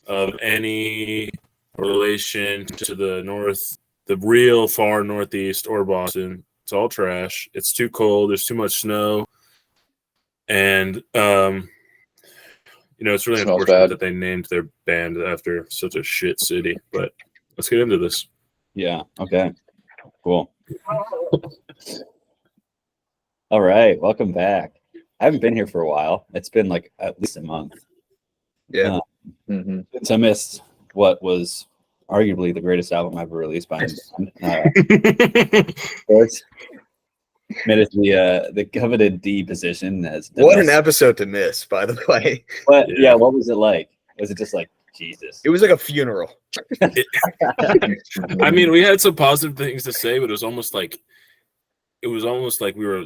of any relation to the north, the real far northeast or Boston. It's all trash. It's too cold. There's too much snow. And, it's really unfortunate that they named their band after such a shit city. But let's get into this. Yeah. Okay. Cool. All right. Welcome back. I haven't been here for a while. It's been like at least a month. Yeah. Since I missed what was arguably the greatest album ever released by band. Made it the coveted D position as what an episode to miss, by the way. But yeah, what was it like? Was it just like Jesus? It was like a funeral. I mean, we had some positive things to say, but it was almost like we were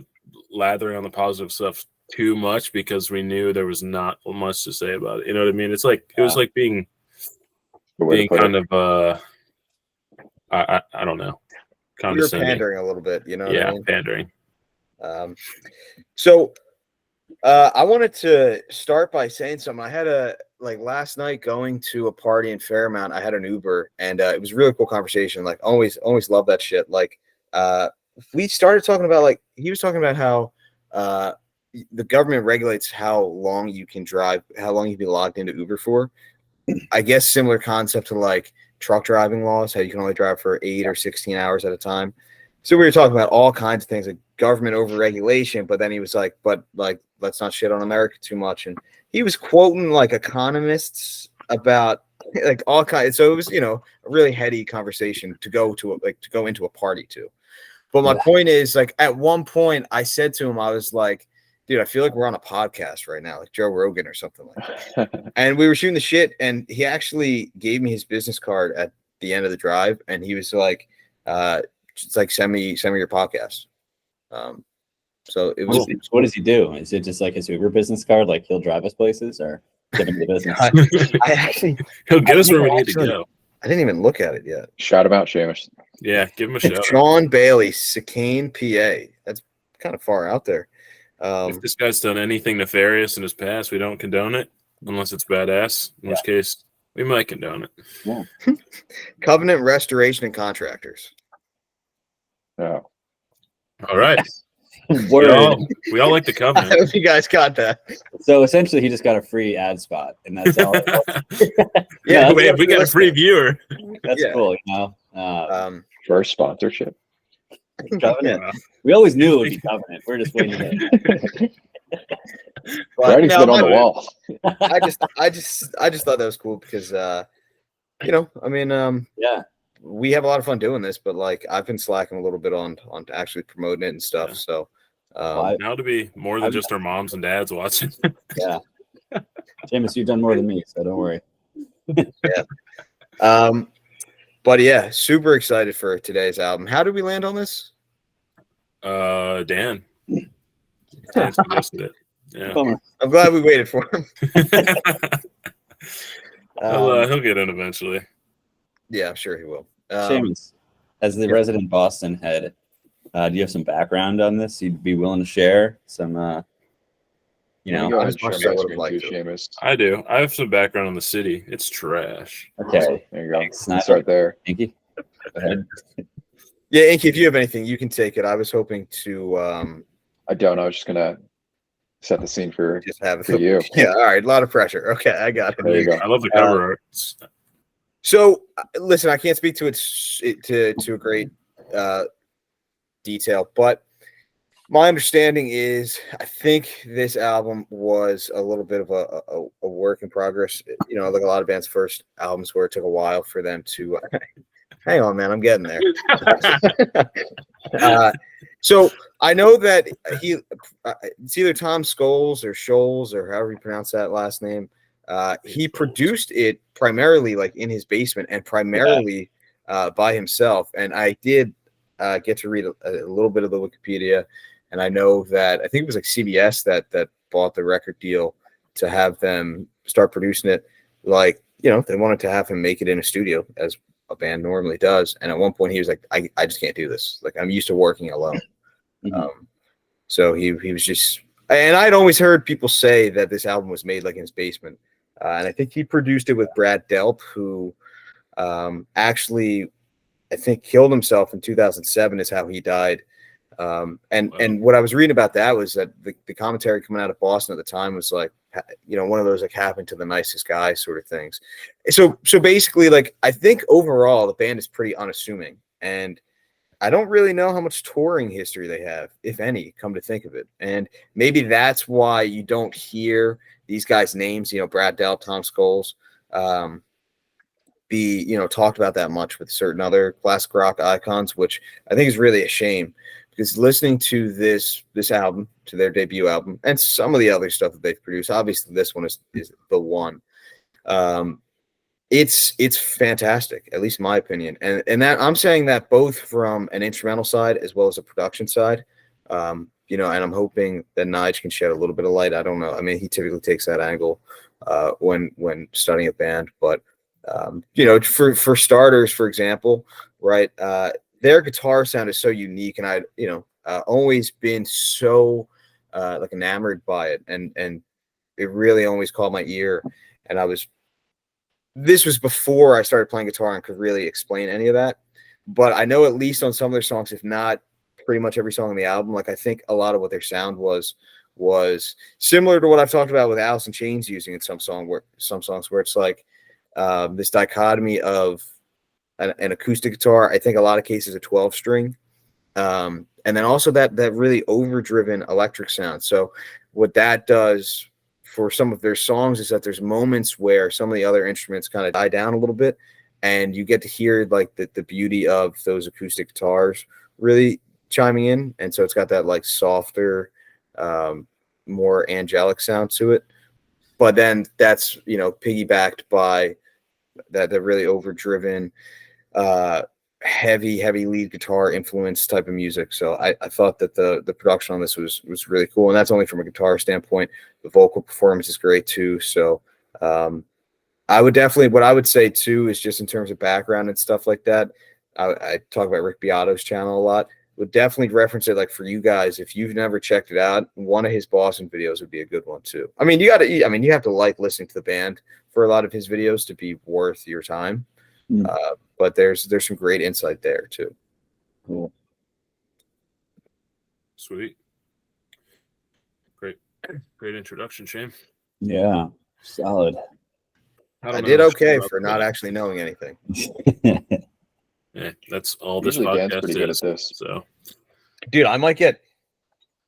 lathering on the positive stuff too much because we knew there was not much to say about it. You know what I mean? It's like it was like being kind of I don't know. We were pandering a little bit, you know. Yeah, what I mean? Pandering. So I wanted to start by saying something. I had last night going to a party in Fairmount. I had an Uber, and it was a really cool conversation. Like always love that shit. Like we started talking about he was talking about how the government regulates how long you can drive, how long you can be logged into Uber for. I guess similar concept to truck driving laws, how you can only drive for 8 or 16 hours at a time. So we were talking about all kinds of things like government overregulation, but then he was like, but let's not shit on America too much. And he was quoting economists about all kinds. So it was, a really heady conversation to go into a party to. But my point is at one point I said to him, I was like, dude, I feel like we're on a podcast right now, like Joe Rogan or something like that. And we were shooting the shit, and he actually gave me his business card at the end of the drive, and he was like, send me your podcast. So it was. What does he do? Is it just like his Uber business card? Like he'll drive us places or give him the business? He'll get us where we need to go. I didn't even look at it yet. Shout him out, Seamus. Yeah, give him a shout. Sean Bailey, Chicane, PA. That's kind of far out there. If this guy's done anything nefarious in his past, we don't condone it unless it's badass, in which case we might condone it. Yeah. Covenant Restoration and Contractors. Oh. All right. We all like the Covenant. I hope you guys got that. So essentially, he just got a free ad spot, and that's all. Yeah, we got a free viewer. That's cool, First sponsorship. Covenant. We always knew it would be Covenant. We're just waiting. Writing's been on the wall. I just thought that was cool because we have a lot of fun doing this, but I've been slacking a little bit on actually promoting it and stuff. Yeah. So now to be more than just our moms and dads watching. Yeah. Seamus, you've done more than me, so don't worry. Yeah. But yeah, super excited for today's album. How did we land on this? Dan suggested it. Yeah. I'm glad we waited for him. He'll get in eventually. Yeah, I'm sure he will. Seamus, as the resident Boston head, do you have some background on this? You'd be willing to share some, Go ahead and share my screen too, Seamus. I do. I have some background on the city. It's trash. Okay. There you go. Let's start there. Inky, go ahead. Yeah, Inky, if you have anything, you can take it. I was hoping to. I don't. I was just gonna set the scene for just have it for you. Yeah. All right. A lot of pressure. Okay, I got it. There you go. I love the cover art. So, listen, I can't speak to it to a great detail, but my understanding is I think this album was a little bit of a work in progress. Like a lot of bands' first albums where it took a while for them to hang on, man, I'm getting there. So I know that it's either Tom Scholes or Scholes or however you pronounce that last name. He produced it primarily in his basement and primarily by himself. And I did get to read a little bit of the Wikipedia, and I know that I think it was CBS that bought the record deal to have them start producing it. They wanted to have him make it in a studio as a band normally does. And at one point he was like, I just can't do this. I'm used to working alone. Mm-hmm. So he was just, and I'd always heard people say that this album was made in his basement. and I think he produced it with Brad Delp, who actually I think killed himself in 2007 is how he died. And what I was reading about that was that the commentary coming out of Boston at the time was like, one of those like happened to the nicest guy sort of things. So basically, like, I think overall the band is pretty unassuming, and I don't really know how much touring history they have, if any, come to think of it. And maybe that's why you don't hear these guys' names, Brad Delp, Tom Scholes, be talked about that much with certain other classic rock icons, which I think is really a shame, because listening to this album, to their debut album, and some of the other stuff that they've produced, obviously this one is the one. It's fantastic, at least in my opinion, and that I'm saying that both from an instrumental side as well as a production side. And I'm hoping that Nige can shed a little bit of light. I don't know. I mean, he typically takes that angle when studying a band, but for starters, for example, right, their guitar sound is so unique, and I always been so like enamored by it, and it really always caught my ear. And this was before I started playing guitar and could really explain any of that, but I know at least on some of their songs, if not pretty much every song on the album, like I think a lot of what their sound was similar to what I've talked about with Alice in Chains using in some songs where it's like this dichotomy of an acoustic guitar, I think a lot of cases a 12 string, and then also that really overdriven electric sound. So what that does for some of their songs is that there's moments where some of the other instruments kind of die down a little bit, and you get to hear like the beauty of those acoustic guitars really chiming in. And so it's got that like softer, more angelic sound to it. But then that's, piggybacked by that really overdriven, heavy lead guitar influence type of music. So I thought that the production on this was really cool, and that's only from a guitar standpoint. The vocal performance is great too. So I would definitely, what I would say too is just in terms of background and stuff like that, I talk about Rick Beato's channel a lot. Would definitely reference it, like, for you guys, if you've never checked it out, one of his Boston videos would be a good one too. I mean, you have to like listening to the band for a lot of his videos to be worth your time. But there's some great insight there too. Cool. Sweet. Great introduction, Shane. Yeah, solid. I did okay for not actually knowing anything. Yeah, that's all Usually this Dan's podcast pretty is. good at this. So, Dude, I might get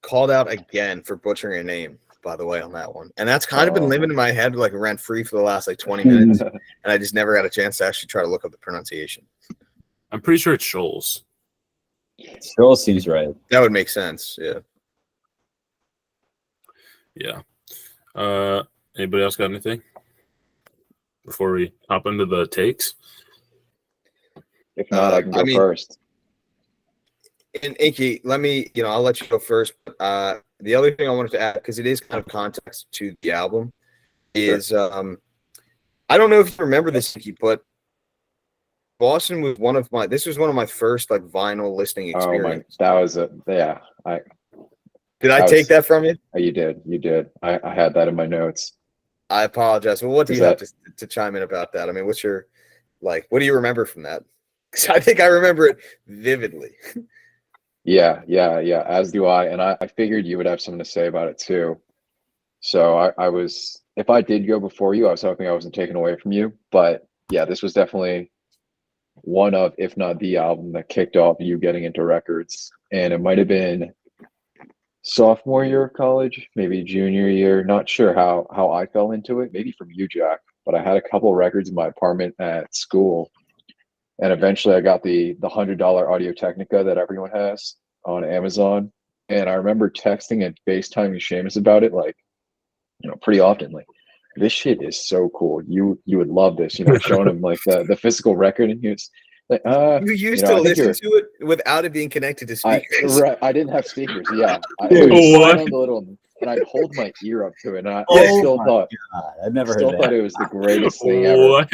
called out again for butchering a name, by the way, on that one. And that's kind of been living in my head like rent free for the last like 20 minutes. And I just never got a chance to actually try to look up the pronunciation. I'm pretty sure it's Shoals. Still seems right. That would make sense. Yeah. Yeah. Anybody else got anything before we hop into the takes? If not, I can go first. And Inky, let me, I'll let you go first. The other thing I wanted to add, because it is kind of context to the album, is I don't know if you remember this, Inky, but Boston was one of my first like vinyl listening experience. That was yeah. Did I take that from you? You did. I had that in my notes. I apologize. Well, what do you have to chime in about that? I mean, what do you remember from that? Because I think I remember it vividly. Yeah, as do I. And I figured you would have something to say about it too. So I was, if I did go before you, I was hoping I wasn't taken away from you. But yeah, this was definitely one of, if not the album that kicked off you getting into records. And it might have been sophomore year of college, maybe junior year. Not sure how I fell into it, maybe from you, Jack. But I had a couple records in my apartment at school. And eventually I got the $100 Audio Technica that everyone has on Amazon. And I remember texting and FaceTiming Seamus about it, like, pretty often. Like, this shit is so cool. You would love this, showing him like the physical record. And he was like, you used to listen to it without it being connected to speakers. I didn't have speakers. Yeah. I I'd hold my ear up to it. And I still thought, I've never still heard thought that. it was the greatest thing ever. What?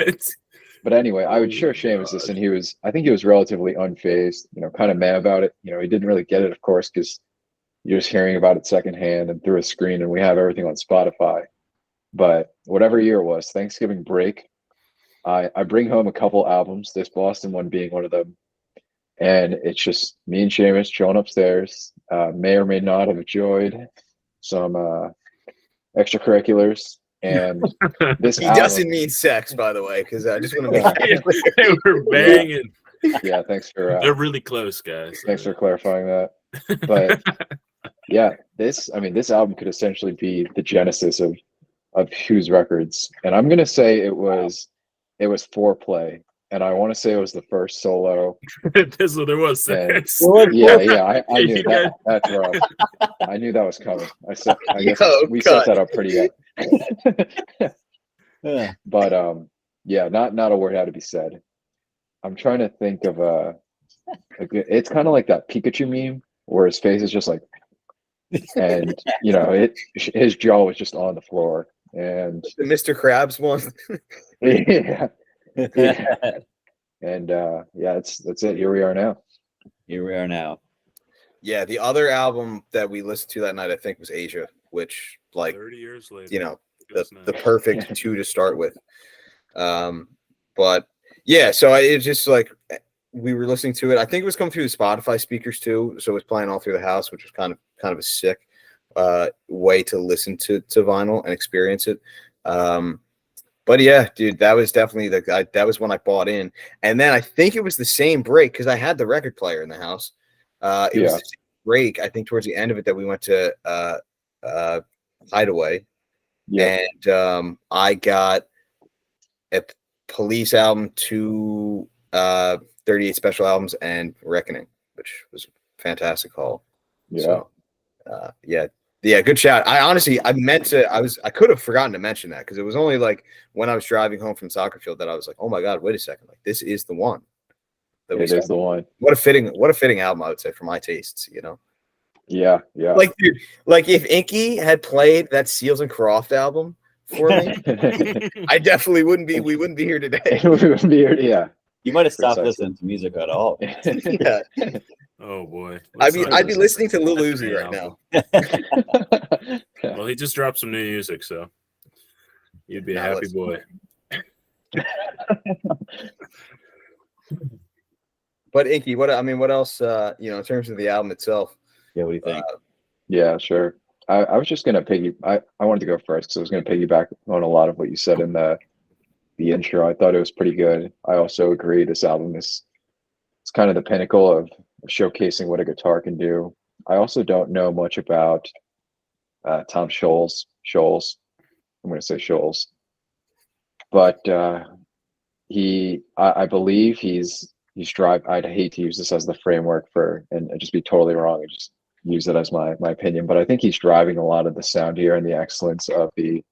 But anyway, I would show Seamus this, and I think he was relatively unfazed, kind of mad about it. He didn't really get it, of course, because you're just hearing about it secondhand and through a screen, and we have everything on Spotify. But whatever year it was, Thanksgiving break, I bring home a couple albums, this Boston one being one of them. And it's just me and Seamus chilling upstairs. May or may not have enjoyed some extracurriculars. And this He album, doesn't mean sex, by the way, because I just want to make They were banging. yeah, thanks for They're really close, guys. thanks for clarifying that. But yeah, this album could essentially be the genesis of Who's Records. And I'm gonna say it was Foreplay. And I want to say it was the first solo. That's what there was. And Sex. yeah, I knew You that. That's rough. I knew that was coming. I guess Yo, we cut. set that up pretty good. Yeah. But yeah, not a word had to be said. I'm trying to think of it's kind of like that Pikachu meme where his face is just like, and his jaw was just on the floor, and the Mr. Krabs one. yeah. And yeah, that's it. Here we are now. Here we are now. Yeah, the other album that we listened to that night, I think, was Asia, which, like, 30 years later. the perfect two to start with. But yeah, so it's just like we were listening to it. I think it was coming through the Spotify speakers too, so it was playing all through the house, which was kind of a sick way to listen to vinyl and experience it. But yeah, dude, that was definitely that was when I bought in, and then I think it was the same break because I had the record player in the house. It was the same break, I think, towards the end of it that we went to Hideaway, and I got a Police album, 38 special albums, and Reckoning, which was a fantastic haul. Yeah. So, yeah, good shout. I could have forgotten to mention that because it was only like when I was driving home from soccer field that I was like, oh my God, wait a second. Like, this is the one. It is the one. What a fitting album, I would say, for my tastes, Yeah. Like, dude, like if Inky had played that Seals and Croft album for me, I definitely we wouldn't be here today. We wouldn't be here. Yeah. You might have stopped Precisely. listening to music at all. Yeah. Oh boy. I'd be listening to Lil Uzi right now. Well, he just dropped some new music, so you'd be a happy boy. But Inky, what else? In terms of the album itself. Yeah, what do you think? Yeah, sure. I was just gonna I wanted to go first because I was gonna piggyback on a lot of what you said in the intro. I thought it was pretty good. I also agree this album it's kind of the pinnacle of showcasing what a guitar can do. I also don't know much about Tom Scholes. I'm going to say Scholes, but I believe he's driving. I'd hate to use this as the framework and just be totally wrong and just use it as my opinion, but I think he's driving a lot of the sound here and the excellence of the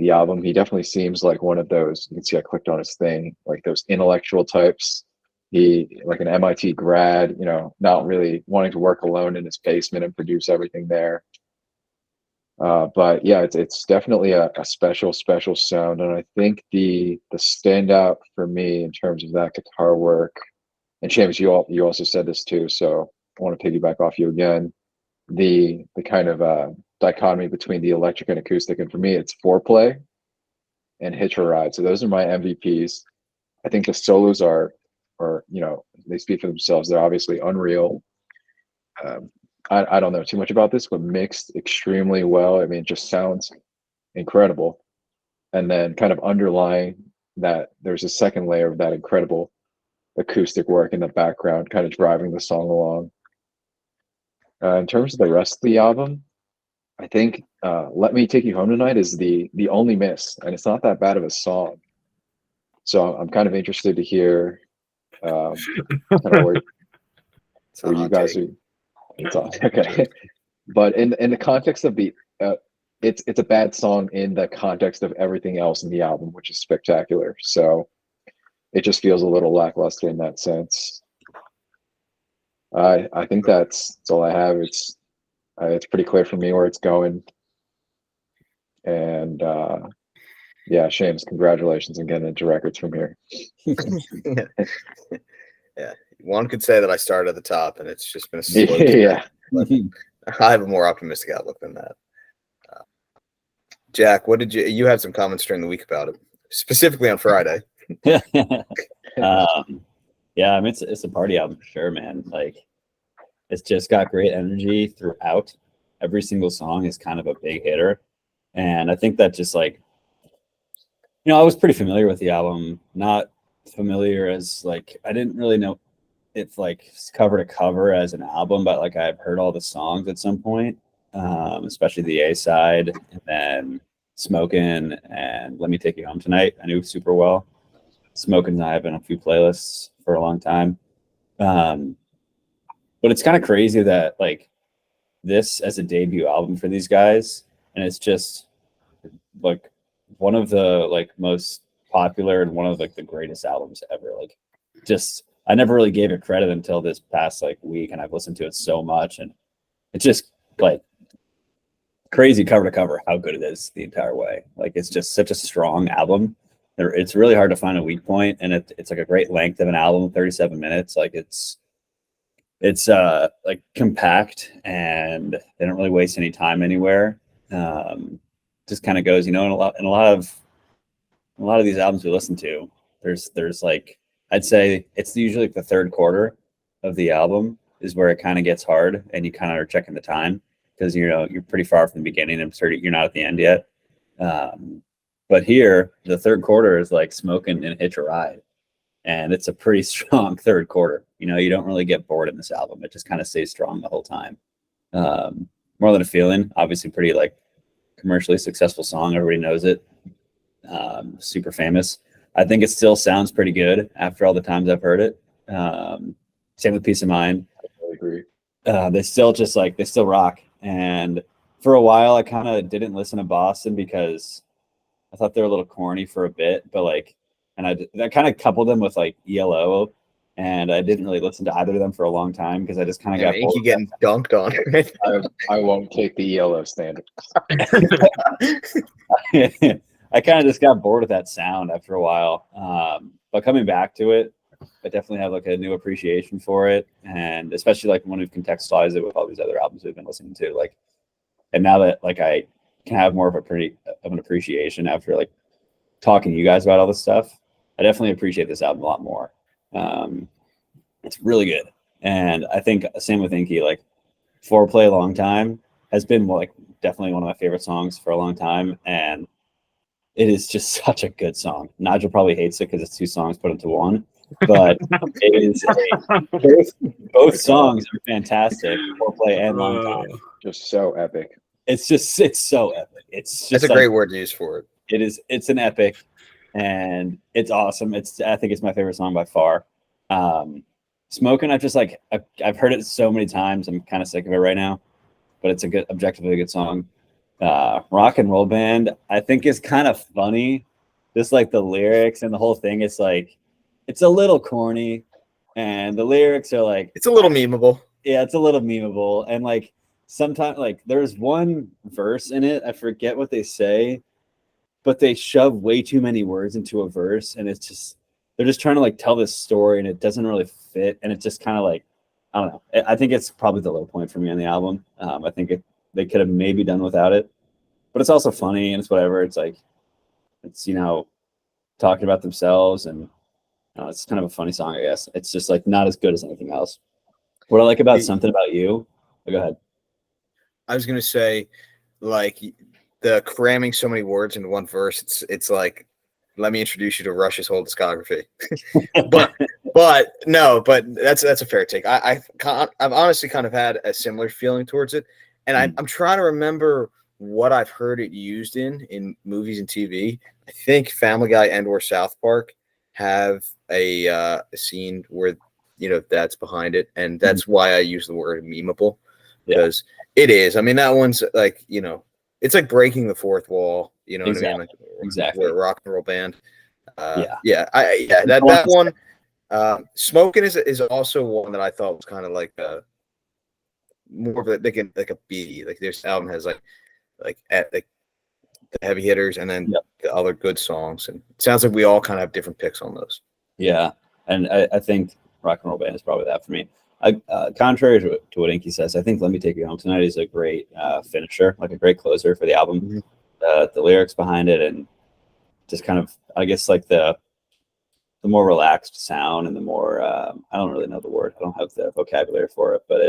album. He definitely seems like one of those. You can see I clicked on his thing, like those intellectual types. He like an MIT grad, not really wanting to work alone in his basement and produce everything there. But yeah, it's definitely a special sound, and I think the standout for me in terms of that guitar work, and James, you also said this too, so I want to piggyback off you again. The kind of dichotomy between the electric and acoustic, and for me, it's Foreplay and Hitch a Ride. So those are my MVPs. I think the solos are they speak for themselves. They're obviously unreal. I don't know too much about this, but mixed extremely well. I mean, it just sounds incredible. And then kind of underlying that, there's a second layer of that incredible acoustic work in the background, kind of driving the song along. In terms of the rest of the album, I think Let Me Take You Home Tonight is the only miss, and it's not that bad of a song. So I'm kind of interested to hear kind of where you guys are. It's all okay. But in the context of the it's a bad song in the context of everything else in the album, which is spectacular. So it just feels a little lackluster in that sense. I think that's all I have. It's pretty clear for me where it's going. And yeah, Seamus, congratulations on getting into records from here. Yeah, one could say that I started at the top, and it's just been a slow yeah. I have a more optimistic outlook than that. Jack, what did you had some comments during the week about it, specifically on Friday? Yeah, I mean, it's a party album for sure, man. Like, it's just got great energy throughout. Every single song is kind of a big hitter, and I think that just like, I was pretty familiar with the album, not familiar as like I didn't really know if like cover to cover as an album, but like I've heard all the songs at some point, especially the A side, and then Smokin' and Let Me Take You Home Tonight. I knew super well. Smokin' and I have been on a few playlists for a long time. But it's kind of crazy that like this as a debut album for these guys, and it's just like one of the like most popular and one of like the greatest albums ever. Like, just I never really gave it credit until this past like week, and I've listened to it so much, and it's just like crazy cover to cover how good it is the entire way. Like, it's just such a strong album. It's really hard to find a weak point, and it's like a great length of an album, 37 minutes. Like, it's like compact, and they don't really waste any time anywhere. Just kind of goes, in a lot of these albums we listen to, there's like, I'd say it's usually like the third quarter of the album is where it kind of gets hard, and you kind of are checking the time because you're pretty far from the beginning and you're not at the end yet. But here, the third quarter is like Smoking and Hitch a Ride, and it's a pretty strong third quarter. You don't really get bored in this album; it just kind of stays strong the whole time. More Than a Feeling, obviously, pretty like commercially successful song. Everybody knows it. Super famous. I think it still sounds pretty good after all the times I've heard it. Same with Peace of Mind. I totally agree. They still rock. And for a while, I kind of didn't listen to Boston because I thought they were a little corny for a bit. But like, and I kind of coupled them with like ELO, and I didn't really listen to either of them for a long time because I just kind of got bored. You getting dunked on. I won't take the ELO standard. I kind of just got bored with that sound after a while. But coming back to it, I definitely have like a new appreciation for it. And especially like when we've contextualized it with all these other albums we've been listening to, like, and now that like I can have more of an appreciation after like talking to you guys about all this stuff, I definitely appreciate this album a lot more. It's really good. And I think same with Inky, like Foreplay a Long Time has been like definitely one of my favorite songs for a long time. And it is just such a good song. Nigel probably hates it because it's two songs put into one, but it is both songs are fantastic. Foreplay and Long Time. Just so epic. It's so epic. It's just That's a great word to use for it. It's an epic, and it's awesome. I think it's my favorite song by far. Smoking, I've heard it so many times. I'm kind of sick of it right now, but it's a objectively good song. Rock and Roll Band, I think, is kind of funny. Just like the lyrics and the whole thing, it's like it's a little corny, and the lyrics are like it's a little memeable. Yeah, it's a little memeable, and like sometimes like there's one verse in it, I forget what they say, but they shove way too many words into a verse, and it's just they're just trying to like tell this story, and it doesn't really fit, and it's just kind of like I don't know. I think it's probably the low point for me on the album. I think they could have maybe done without it, but it's also funny and it's whatever. It's like it's talking about themselves, and it's kind of a funny song, I guess. It's just like not as good as anything else. What I like about Something About You, go ahead. I was gonna say, like the cramming so many words into one verse. It's like, let me introduce you to Rush's whole discography. but that's a fair take. I've honestly kind of had a similar feeling towards it, and I'm trying to remember what I've heard it used in movies and TV. I think Family Guy and or South Park have a scene where that's behind it, and that's why I use the word memeable, because it is. I mean, that one's like it's like breaking the fourth wall. You know exactly. what I mean? Like, exactly. We're a rock and roll band. That one. Smoking is also one that I thought was kind of like more of like a B. Like this album has like the heavy hitters and then the other good songs, and it sounds like we all kind of have different picks on those. Yeah, and I think Rock and Roll Band is probably that for me. Contrary to what Inky says, I think Let Me Take You Home Tonight is a great finisher, like a great closer for the album. the lyrics behind it, and just kind of, I guess, like the more relaxed sound and the more I don't really know the word. I don't have the vocabulary for it, but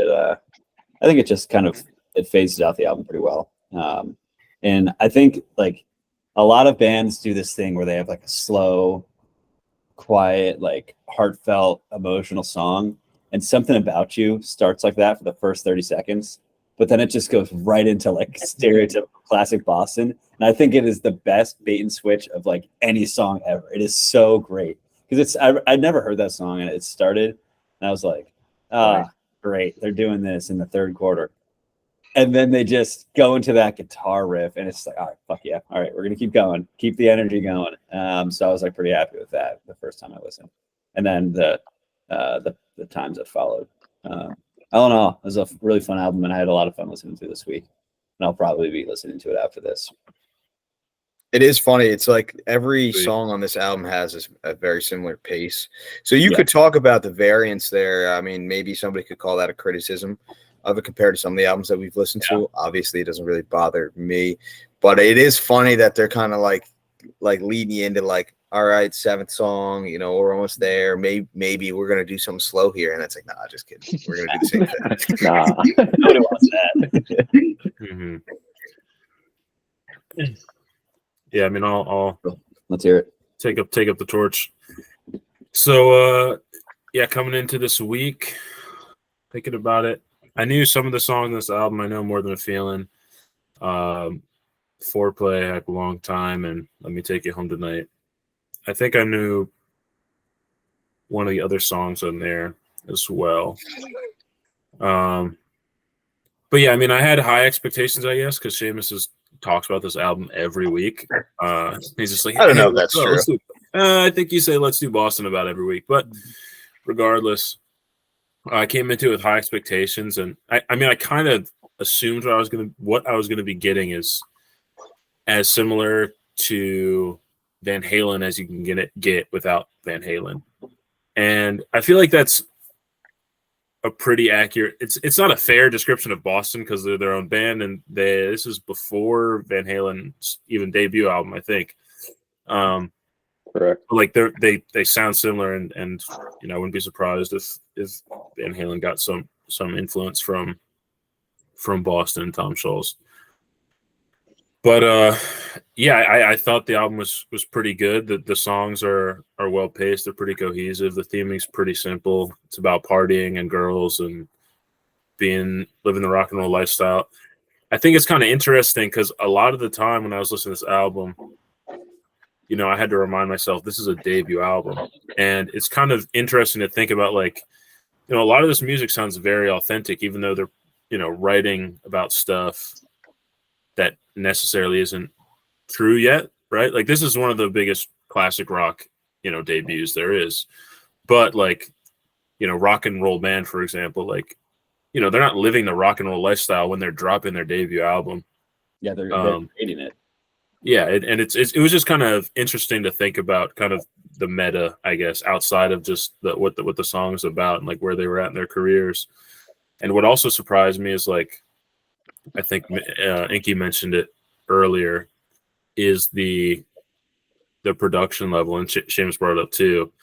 I think it just kind of it phases out the album pretty well. And I think like a lot of bands do this thing where they have like a slow, quiet, like heartfelt, emotional song, and Something About You starts like that for the first 30 seconds, but then it just goes right into like stereotypical classic Boston. And I think it is the best bait and switch of like any song ever. It is so great because I'd never heard that song, and it started and I was like, great, they're doing this in the third quarter. And then they just go into that guitar riff, and it's like, all right, fuck yeah. All right, we're going to keep going, keep the energy going. So I was like pretty happy with that the first time I listened. And then the times that followed. All in all, it was a really fun album, and I had a lot of fun listening to this week. And I'll probably be listening to it after this. It is funny. It's like every song on this album has a very similar pace. So you could talk about the variance there. I mean, maybe somebody could call that a criticism of it compared to some of the albums that we've listened to. Obviously, it doesn't really bother me, but it is funny that they're kind of like leading you into like, all right, seventh song, you know, we're almost there. Maybe we're gonna do something slow here, and it's like, nah, just kidding. We're gonna do the same thing. Nah, nobody wants that. Mm-hmm. Yeah, I mean, I'll let's hear it. Take up the torch. So, coming into this week, thinking about it, I knew some of the songs on this album. I know More Than a Feeling, Foreplay, Like a Long Time, and Let Me Take You Home Tonight. I think I knew one of the other songs on there as well. But yeah, I mean, I had high expectations, I guess, because Seamus talks about this album every week. He's just like, I don't know if that's true. I think you say let's do Boston about every week, but regardless, I came into it with high expectations, and I mean, I kind of assumed what I was gonna be getting is as similar to Van Halen as you can get without Van Halen, and I feel like that's a pretty accurate. It's not a fair description of Boston because they're their own band, and this is before Van Halen's even debut album, I think. Correct. Like they sound similar, and you know, I wouldn't be surprised if Van Halen got some influence from Boston and Tom Scholz. But I thought the album was pretty good. The songs are well paced. They're pretty cohesive. The theming's pretty simple. It's about partying and girls and living the rock and roll lifestyle. I think it's kind of interesting because a lot of the time when I was listening to this album, you know, I had to remind myself this is a debut album, and it's kind of interesting to think about, like, you know, a lot of this music sounds very authentic, even though they're, you know, writing about stuff that necessarily isn't true yet, right? Like, this is one of the biggest classic rock, you know, debuts there is. But, like, you know, Rock and Roll Band, for example, like, you know, they're not living the rock and roll lifestyle when they're dropping their debut album. Yeah, they're creating it. Yeah, it was just kind of interesting to think about kind of the meta, I guess, outside of just what the song is about and like where they were at in their careers. And what also surprised me is, like, I think Inky mentioned it earlier, is the production level, and Seamus brought it up too.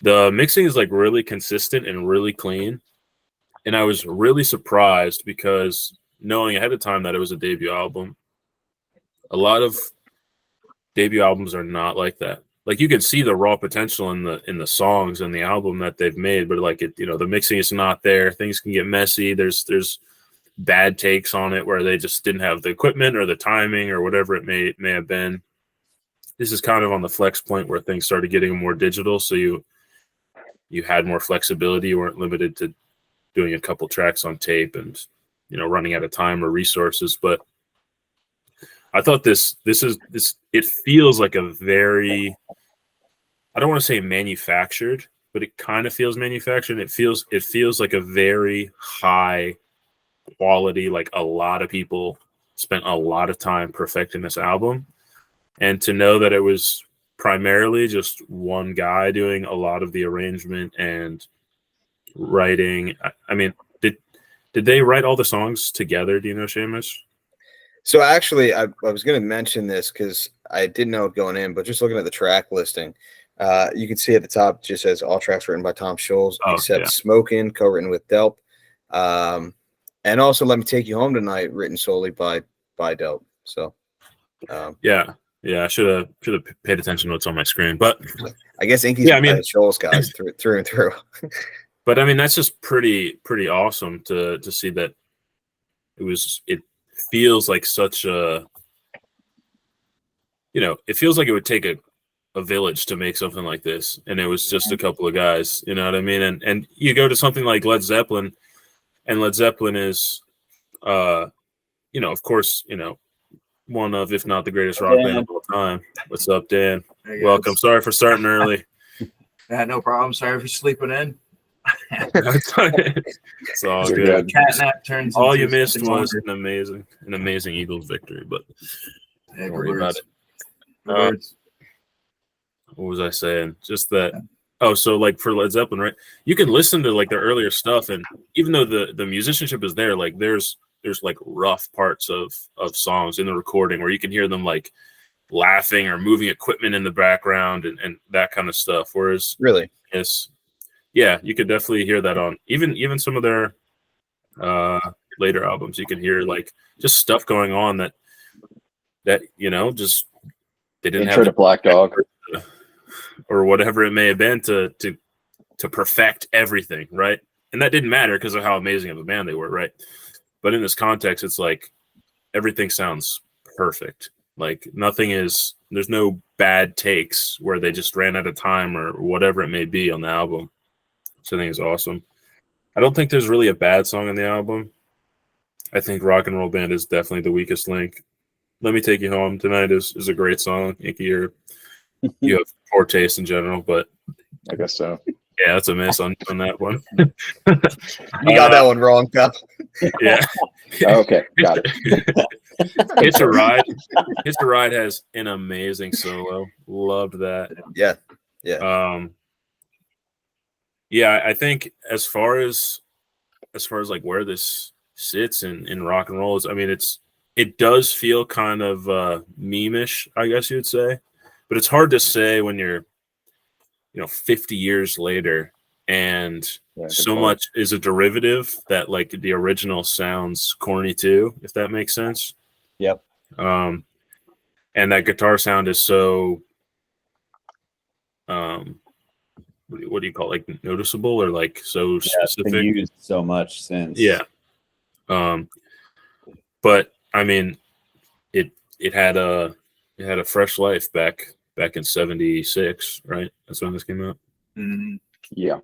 The mixing is like really consistent and really clean, and I was really surprised because knowing ahead of time that it was a debut album, a lot of debut albums are not like that. Like, you can see the raw potential in the songs and the album that they've made, but like, it, you know, the mixing is not there. Things can get messy. There's bad takes on it where they just didn't have the equipment or the timing or whatever it may have been. This is kind of on the flex point where things started getting more digital, so you had more flexibility. You weren't limited to doing a couple tracks on tape and, you know, running out of time or resources. But I thought this it feels like a very, I don't want to say manufactured, but it kind of feels manufactured. It feels like a very high quality, like a lot of people spent a lot of time perfecting this album. And to know that it was primarily just one guy doing a lot of the arrangement and writing. I mean, did they write all the songs together? Do you know, Seamus? So actually, I was going to mention this because I didn't know it going in, but just looking at the track listing, you can see at the top it just says all tracks written by Tom Scholes, except "Smokin'," co-written with Delp, and also "Let Me Take You Home Tonight," written solely by Delp. So, yeah, I should have paid attention to what's on my screen, but I guess Inky's Scholes guys through and through. But I mean, that's just pretty awesome to see that it feels like such a, it feels like it would take a village to make something like this, and it was just a couple of guys, you know what I mean? And you go to something like Led Zeppelin, and Led Zeppelin is of course, one of, if not the greatest rock band of all time. What's up, Dan? Welcome. Sorry for starting early. Yeah, no problem. Sorry for sleeping in. It's all good. Cat nap turns. All you missed was an amazing Eagles victory, but don't worry about it. What was I saying? Just that. Oh, so like for Led Zeppelin, right? You can listen to like their earlier stuff, and even though the musicianship is there, like there's like rough parts of songs in the recording where you can hear them like laughing or moving equipment in the background and that kind of stuff. Whereas really, yeah, you could definitely hear that on even some of their later albums. You can hear like just stuff going on that just they didn't have to Black Dog or whatever it may have been to perfect everything, right? And that didn't matter because of how amazing of a band they were, right? But in this context, it's like everything sounds perfect. Like there's no bad takes where they just ran out of time or whatever it may be on the album. So I think it's awesome. I don't think there's really a bad song on the album. I think Rock and Roll Band is definitely the weakest link. Let Me Take You Home Tonight is a great song. Inky, you have poor taste in general, but I guess so. Yeah, that's a miss on that one. You got that one wrong, pal. Yeah. Okay, got it. Hitch a Ride. Hitch a Ride has an amazing solo. Loved that. Yeah. Yeah, I think as far as like where this sits in rock and roll is, I mean, it does feel kind of meme-ish, I guess you would say, but it's hard to say when you're 50 years later and so much is a derivative that like the original sounds corny too, if that makes sense. Yep. And that guitar sound is so what do you call it? Like noticeable or like so specific? It's been used so much since. Yeah. But I mean it had a fresh life back in 76, right? That's when this came out. Mm-hmm. Yeah.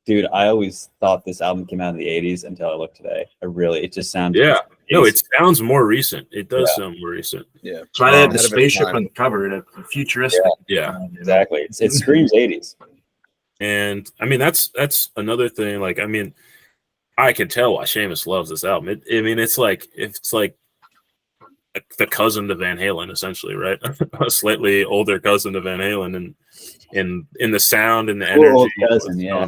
Dude, I always thought this album came out in the 80s until I looked today. It just sounded. Yeah. No, it sounds more recent. It does sound more recent. Yeah. So I had the spaceship on the cover, futuristic. Yeah, exactly. It screams 80s. And I mean, that's another thing. Like, I mean, I can tell why Seamus loves this album. It's like the cousin to Van Halen, essentially, right? A slightly older cousin to Van Halen, and in the sound and the energy. Old cousin, yeah.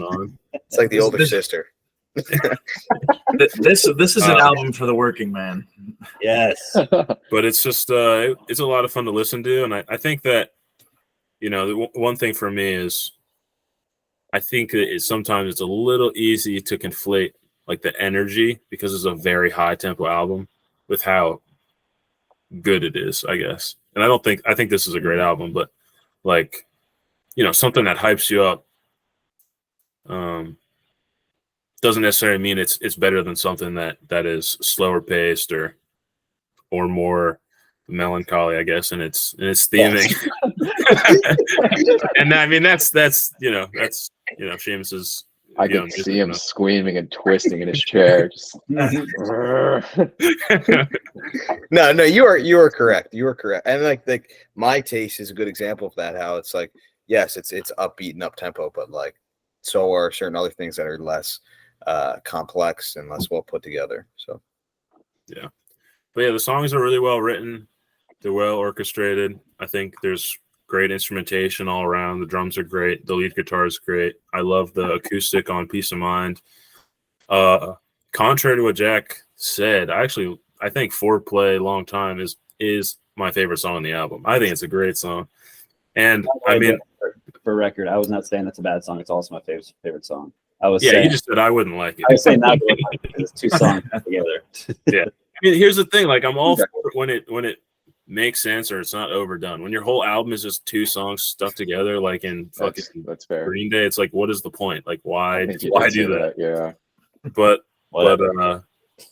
It's like the older sister. This is an album for the working man. Yes. But it's just it's a lot of fun to listen to, and I think that the one thing for me is I think that sometimes it's a little easy to conflate like the energy because it's a very high tempo album with how good it is, I guess. And I think this is a great album, but like something that hypes you up doesn't necessarily mean it's better than something that is slower paced or more melancholy, I guess, in its theming. And I mean that's Seamus's. I can see him screaming and twisting in his chair. No, you are correct. You are correct. And like my taste is a good example of that. How it's like, yes, it's upbeat and up tempo, but like so are certain other things that are less complex and less well put together. So yeah, but yeah, the songs are really well written. They're well orchestrated. I think there's great instrumentation all around. The drums are great. The lead guitar is great. I love the acoustic on Peace of Mind. Contrary to what Jack said, I actually I think Foreplay Long Time is my favorite song on the album. I think it's a great song. And I mean, for record, I was not saying that's a bad song. It's also my favorite song. I was yeah, saying, you just said I wouldn't like it. I was saying not because it's two songs together. Yeah. I mean, here's the thing, like I'm all for it when it makes sense or it's not overdone. When your whole album is just two songs stuck together, like in fucking That's fair. Green Day, it's like, what is the point? Like, I why think you do did say that? Yeah. But Whatever.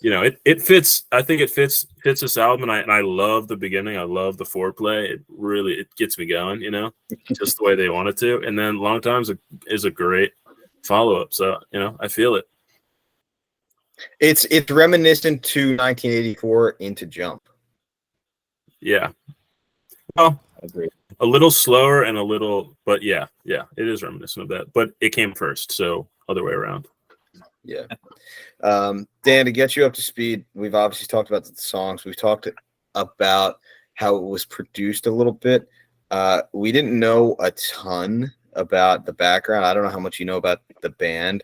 you know, it fits. I think it fits this album, and I love the beginning. I love the Foreplay. It gets me going. You know, just the way they want it to. And then Long Time is a great follow up. So you know, I feel it. It's reminiscent to 1984 into Jump. Yeah. Well, Agreed. a little slower and a little, but yeah, it is reminiscent of that. But it came first, so other way around. Yeah. Dan, to get you up to speed, we've obviously talked about the songs. We've talked about how it was produced a little bit. We didn't know a ton about the background. I don't know how much you know about the band.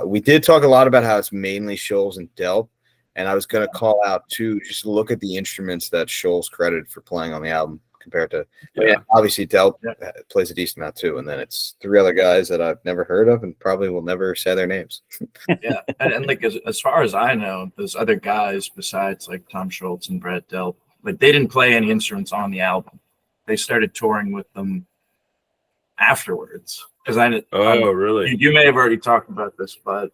We did talk a lot about how it's mainly Scholes and Delp. And I was going to call out, too, just look at the instruments that Scholes credited for playing on the album compared to, obviously, Delp plays a decent amount, too. And then it's three other guys that I've never heard of and probably will never say their names. Yeah. And like, as far as I know, those other guys besides like Tom Schultz and Brad Delp, like they didn't play any instruments on the album. They started touring with them afterwards. Because Really? You may have already talked about this, but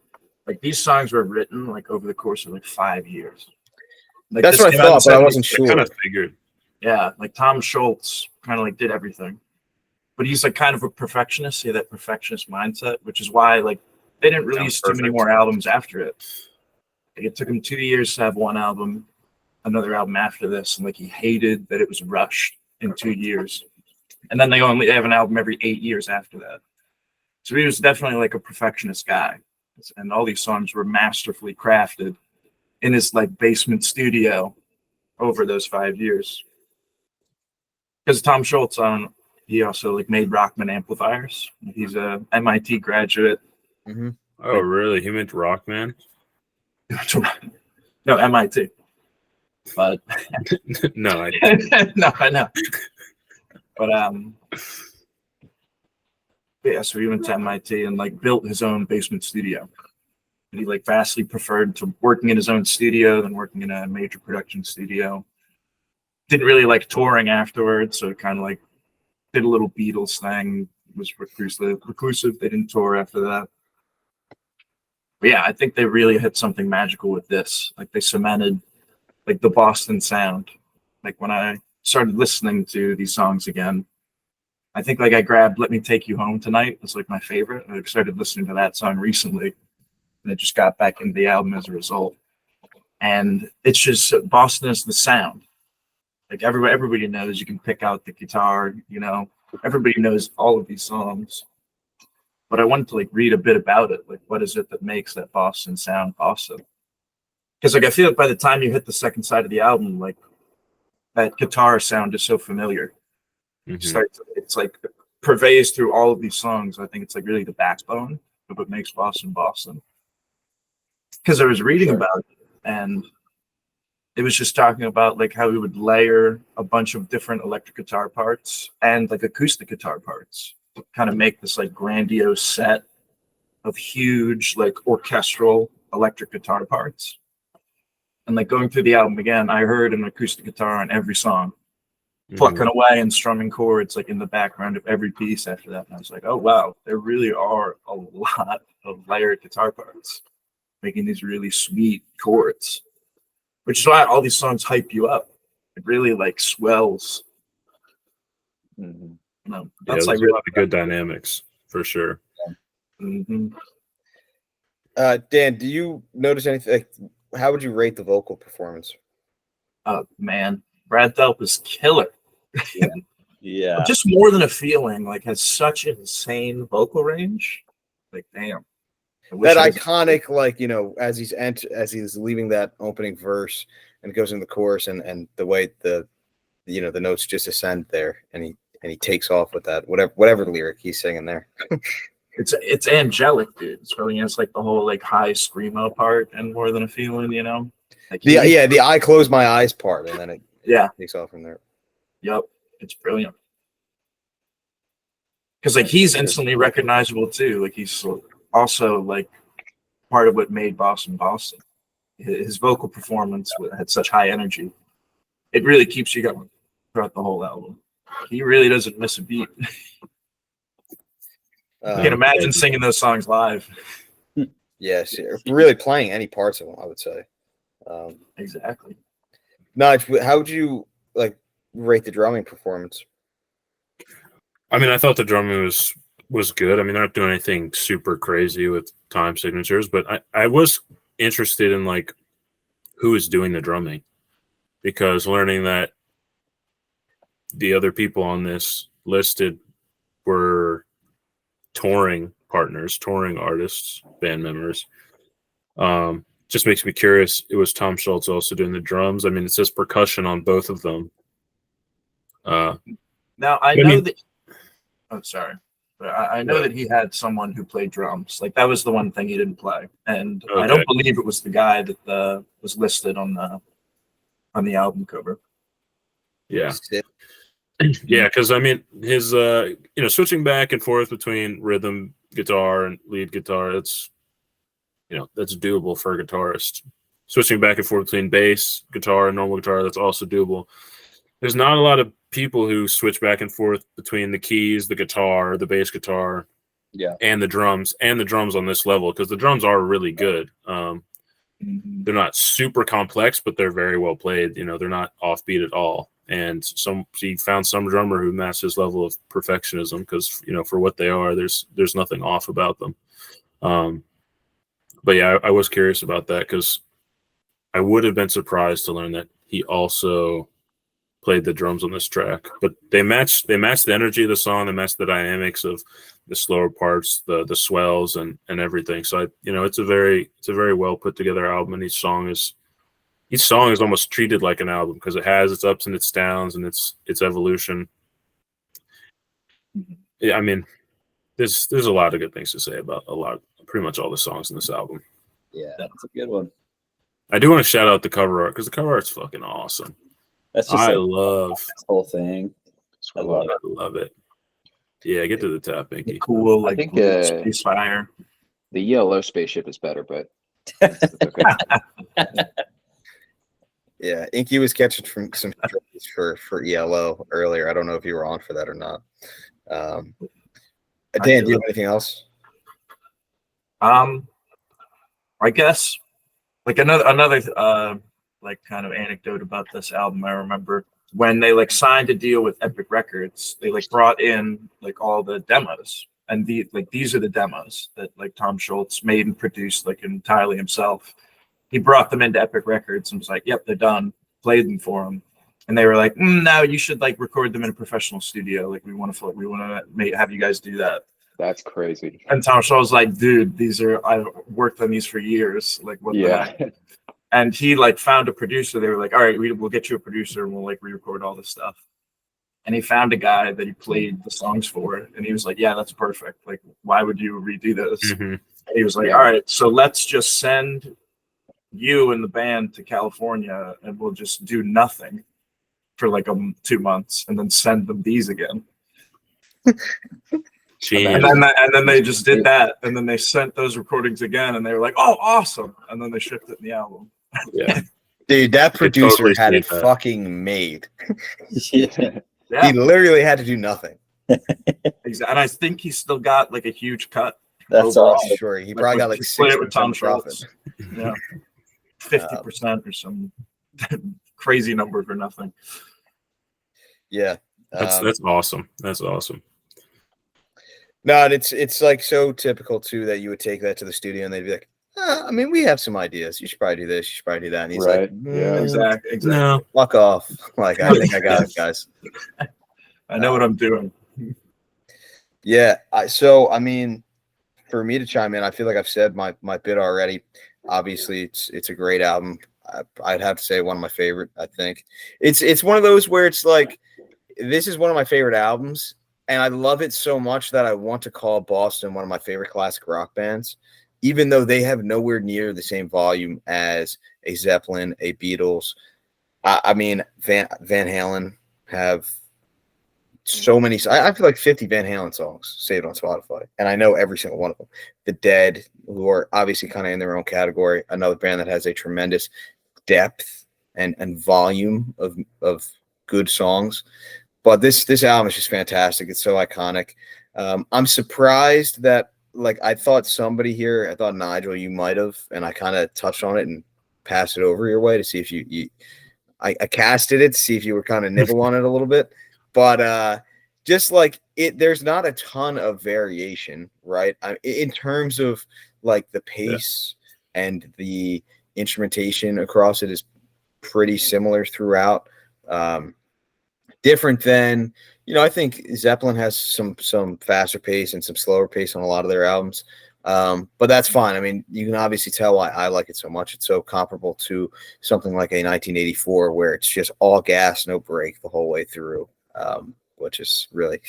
like these songs were written like over the course of like 5 years. Like, that's what I thought, but I wasn't sure. I kind of figured. Yeah, like Tom Schultz kind of like did everything, but he's like kind of a perfectionist. He had that perfectionist mindset, which is why like they didn't release too many more albums after it. Like, it took him 2 years to have one album, another album after this, and like he hated that it was rushed in 2 years. And then they only have an album every 8 years after that. So he was definitely like a perfectionist guy. And all these songs were masterfully crafted in his like basement studio over those 5 years. Because Tom Schultz, he also like made Rockman amplifiers. He's a MIT graduate. Mm-hmm. Oh, really? He meant Rockman? No, MIT. But no, no, I know. But yeah, so he went to MIT and like built his own basement studio. And he like vastly preferred to working in his own studio than working in a major production studio. Didn't really like touring afterwards, so kind of like did a little Beatles thing, was reclusive. They didn't tour after that. But yeah, I think they really hit something magical with this. Like they cemented like the Boston sound. Like when I started listening to these songs again, I think like I grabbed Let Me Take You Home Tonight. It's like my favorite. I started listening to that song recently, and I just got back into the album as a result. And it's just Boston is the sound. Like everybody knows you can pick out the guitar, you know, everybody knows all of these songs. But I wanted to like read a bit about it. Like, what is it that makes that Boston sound Boston? Because like I feel like by the time you hit the second side of the album, like that guitar sound is so familiar. Mm-hmm. It's like pervades through all of these songs. I think it's like really the backbone of what makes Boston Boston. Because I was reading about it, and it was just talking about like how we would layer a bunch of different electric guitar parts and like acoustic guitar parts to kind of make this like grandiose set of huge like orchestral electric guitar parts. And like going through the album again, I heard an acoustic guitar on every song, plucking away and strumming chords like in the background of every piece after that. And I was like, oh wow, there really are a lot of layered guitar parts making these really sweet chords. Which is why all these songs hype you up. It really like swells. Mm-hmm. Yeah, that's like like a lot of good dynamics for sure. Mm-hmm. Dan, do you notice anything? Like, how would you rate the vocal performance? Man, Brad Delp is killer. Yeah. Just more than a feeling. Like has such insane vocal range. Like damn. That iconic, like, you know, as he's leaving that opening verse and goes in the chorus and the way the notes just ascend there and he takes off with that whatever lyric he's singing there. It's angelic, dude. It's really it's like the whole like high screamo part and more than a feeling, you know. Like the I close my eyes part, and then it takes off from there. Yep, it's brilliant. Because like he's instantly recognizable too. Like he's also like part of what made Boston Boston. His vocal performance had such high energy. It really keeps you going throughout the whole album. He really doesn't miss a beat. You can imagine singing those songs live. Yes, really playing any parts of them, I would say. Exactly. Nige, how would you like rate the drumming performance? I mean, I thought the drumming was good. I mean, they're not doing anything super crazy with time signatures, but I was interested in like who is doing the drumming, because learning that the other people on this listed were touring partners, touring artists, band members. Just makes me curious. It was Tom Schultz also doing the drums. I mean, it says percussion on both of them. Now I know that. Oh, sorry. But I know that he had someone who played drums. Like that was the one thing he didn't play, and I don't believe it was the guy that was listed on the album cover. Yeah, yeah. Because I mean, his switching back and forth between rhythm guitar and lead guitar, that's doable for a guitarist. Switching back and forth between bass guitar and normal guitar, that's also doable. There's not a lot of people who switch back and forth between the keys, the guitar, the bass guitar, and the drums on this level, because the drums are really good. They're not super complex, but they're very well played. They're not offbeat at all. And he found some drummer who matched his level of perfectionism, because for what they are, there's nothing off about them. But yeah, I was curious about that, because I would have been surprised to learn that he also played the drums on this track. But they matched the energy of the song, they matched the dynamics of the slower parts, the swells and everything. So it's a very well put together album, and each song is almost treated like an album, because it has its ups and its downs and its evolution. Yeah, I mean, there's a lot of good things to say about pretty much all the songs in this album. Yeah, that's a good one. I do want to shout out the cover art, because the cover art's fucking awesome. That's just I love this whole thing. I love it. Yeah, get to the top, Pinky. Cool, I think space fire. The ELO spaceship is better, but it's okay. Yeah, Inky was catching from some for ELO earlier. I don't know if you were on for that or not. Dan, do you have anything else? I guess like another like kind of anecdote about this album. I remember when they like signed a deal with Epic Records, they like brought in like all the demos, and these are the demos that like Tom Schultz made and produced like entirely himself. He brought them into Epic Records and was like, "Yep, they're done." Played them for him, and they were like, "No, you should like record them in a professional studio. Like we want to have you guys do that." That's crazy. And Tom Schultz was like, "Dude, I've worked on these for years. Like what the heck?" And he like found a producer. They were like, "All right, we'll get you a producer and we'll like re-record all this stuff." And he found a guy that he played the songs for, and he was like, "Yeah, that's perfect. Like, why would you redo this?" Mm-hmm. And he was like, "All right, so let's just send you and the band to California, and we'll just do nothing for like 2 months, and then send them these again." And then they just did that, and then they sent those recordings again, and they were like, "Oh, awesome!" And then they shipped it in the album. Yeah, dude, that producer totally had it fucking made. Yeah. He literally had to do nothing. Exactly. And I think he still got like a huge cut. That's overall. awesome. Sure, he probably got like split it with Tom 6% profit. Schultz. Yeah, 50% or some crazy number for nothing. Yeah, that's awesome. That's awesome. No, and it's like so typical too that you would take that to the studio and they'd be like, I mean, we have some ideas. You should probably do this. You should probably do that. And he's like, Yeah. Exactly. No. Fuck off. Like, I think I got it, guys. I know what I'm doing. Yeah. So, I mean, for me to chime in, I feel like I've said my bit already. Obviously, it's a great album. I'd have to say one of my favorite, I think. It's one of those where it's like, this is one of my favorite albums, and I love it so much that I want to call Boston one of my favorite classic rock bands. even though they have nowhere near the same volume as a Zeppelin, a Beatles. I mean, Van Halen have so many. I feel like 50 Van Halen songs saved on Spotify, and I know every single one of them. The Dead, who are obviously kind of in their own category, another band that has a tremendous depth and volume of good songs. But this album is just fantastic. It's so iconic. I'm surprised that, like, I thought somebody here, I thought Nigel, you might have, and I kind of touched on it and passed it over your way to see if I casted it to see if you were kind of nibble on it a little bit. But just like it, there's not a ton of variation, right? In terms of like the pace and the instrumentation across it is pretty similar throughout. Different than, I think Zeppelin has some faster pace and some slower pace on a lot of their albums. But that's fine. I mean, you can obviously tell why I like it so much. It's so comparable to something like a 1984 where it's just all gas, no brake the whole way through, which is really,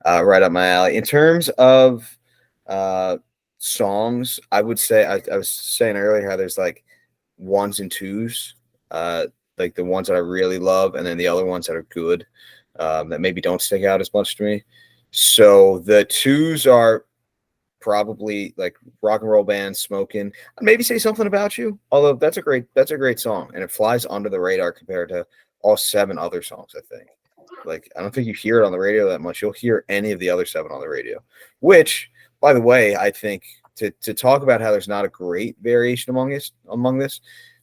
right up my alley. In terms of songs, I would say, I was saying earlier how there's like ones and twos, like the ones that I really love, and then the other ones that are good, that maybe don't stick out as much to me. So the twos are probably like Rock and Roll Band, Smoking. I'd maybe Say Something About You, although that's a great song, and it flies under the radar compared to all 7 other songs, I think. Like, I don't think you hear it on the radio that much. You'll hear any of the other 7 on the radio, which, by the way, I think to talk about how there's not a great variation among this,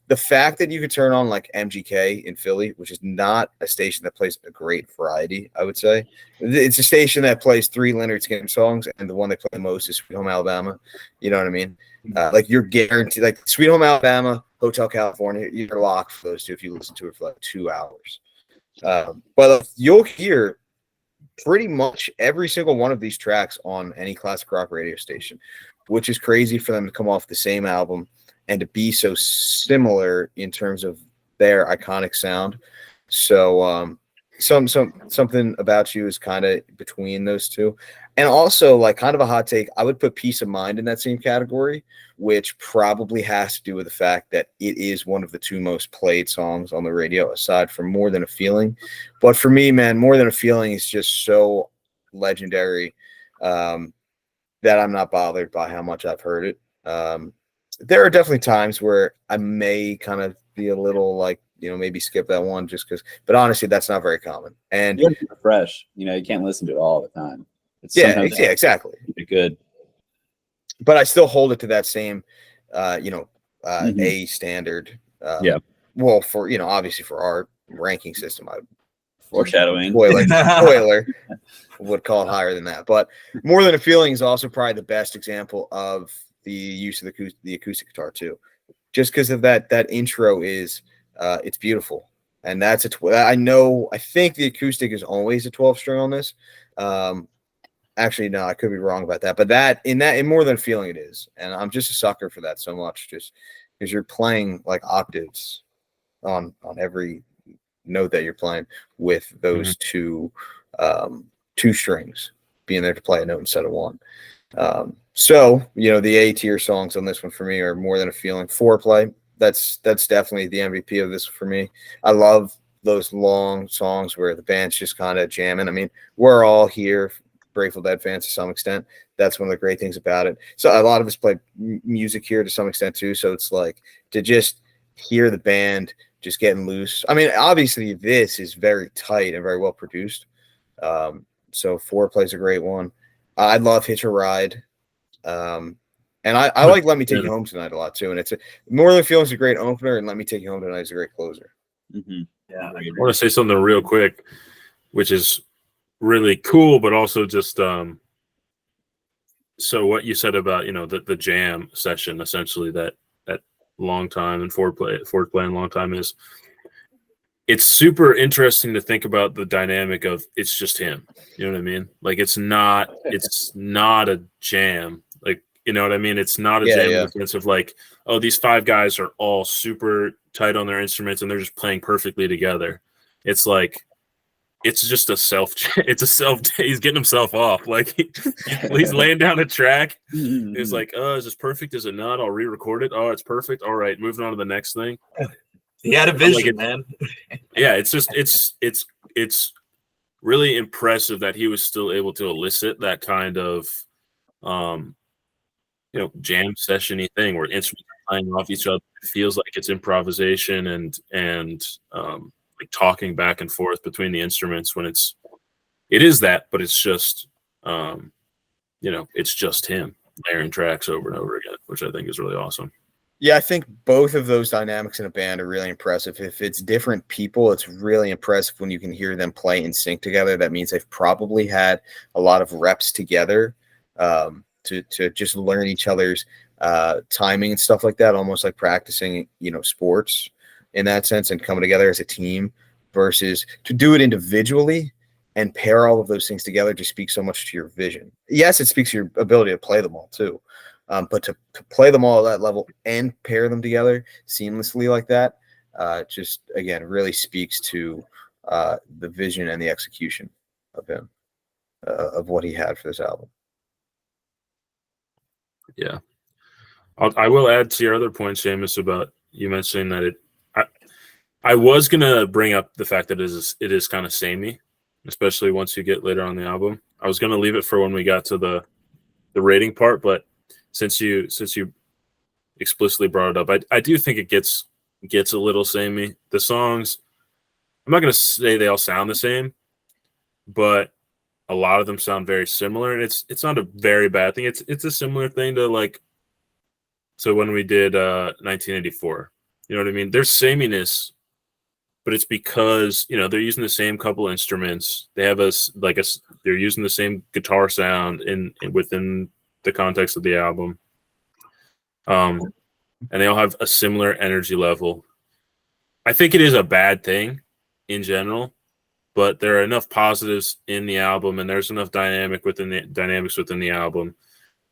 the fact that you could turn on like MGK in Philly, which is not a station that plays a great variety, I would say. It's a station that plays 3 Lynyrd Skynyrd songs, and the one they play the most is Sweet Home Alabama. You know what I mean? Like, you're guaranteed, like Sweet Home Alabama, Hotel California, you're locked for those two if you listen to it for like 2 hours. But you'll hear pretty much every single one of these tracks on any classic rock radio station, which is crazy for them to come off the same album and to be so similar in terms of their iconic sound. So something about you is kind of between those two. And also, like, kind of a hot take, I would put Peace of Mind in that same category, which probably has to do with the fact that it is one of the 2 most played songs on the radio, aside from More Than a Feeling. But for me, man, More Than a Feeling is just so legendary, that I'm not bothered by how much I've heard it. There are definitely times where I may kind of be a little like, maybe skip that one just because, but honestly, that's not very common. And You gotta keep it fresh. You can't listen to it all the time. Exactly. Good. But I still hold it to that same, A standard. Yeah. Well, for, obviously for our ranking system, Foreshadowing. Spoiler would call it higher than that. But More Than a Feeling is also probably the best example of the use of the acoustic guitar too, just because of that intro is it's beautiful, and that's I think the acoustic is always a 12 string on this. Actually, no, I could be wrong about that, but in More Than a Feeling it is, and I'm just a sucker for that so much, just because you're playing like octaves on every note that you're playing with those two strings being there to play a note instead of one. So, the A tier songs on this one for me are More Than a Feeling, Foreplay. That's definitely the MVP of this for me. I love those long songs where the band's just kind of jamming. I mean, we're all here, Grateful Dead fans to some extent. That's one of the great things about it. So a lot of us play music here to some extent too. So it's like to just hear the band just getting loose. I mean, obviously this is very tight and very well produced. So Foreplay's a great one. I love Hitch a Ride. And I like Let Me Take You Home Tonight a lot too. And it's More Than a Feeling is a great opener, and Let Me Take You Home Tonight is a great closer. Mm-hmm. Yeah, I want to say something real quick, which is really cool, but also just so what you said about the jam session, essentially that long time and foreplay and long time is. It's super interesting to think about the dynamic of it's just him. You know what I mean? Like it's not a jam. Like, you know what I mean? It's not a jam in the sense of like, oh, these 5 guys are all super tight on their instruments and they're just playing perfectly together. It's like it's just a self. It's a self. He's getting himself off. Like he's laying down a track. He's like, "Oh, is this perfect? Is it not? I'll re-record it. Oh, it's perfect. All right, moving on to the next thing." He had a vision, man. Yeah, it's just it's really impressive that he was still able to elicit that kind of jam session-y thing where instruments are playing off each other. It feels like it's improvisation and like talking back and forth between the instruments when it is that, but it's just it's just him layering tracks over and over again, which I think is really awesome. Yeah, I think both of those dynamics in a band are really impressive. If it's different people, it's really impressive when you can hear them play in sync together. That means they've probably had a lot of reps together to just learn each other's timing and stuff like that, almost like practicing, sports in that sense and coming together as a team versus to do it individually and pair all of those things together just speaks so much to your vision. Yes, it speaks to your ability to play them all too. But to play them all at that level and pair them together seamlessly like that, just again really speaks to the vision and the execution of him, of what he had for this album. Yeah, I will add to your other point, Seamus, about you mentioning that I was gonna bring up the fact that it is kind of samey, especially once you get later on the album. I was gonna leave it for when we got to the rating part, but since you explicitly brought it up, I do think it gets a little samey. The songs, I'm not going to say they all sound the same, but a lot of them sound very similar, and it's not a very bad thing. It's a similar thing to so when we did 1984, you know what I mean? There's sameness, but it's because they're using the same couple instruments. They have they're using the same guitar sound within the context of the album, and they all have a similar energy level. I think it is a bad thing in general, but there are enough positives in the album, and there's enough dynamics within the album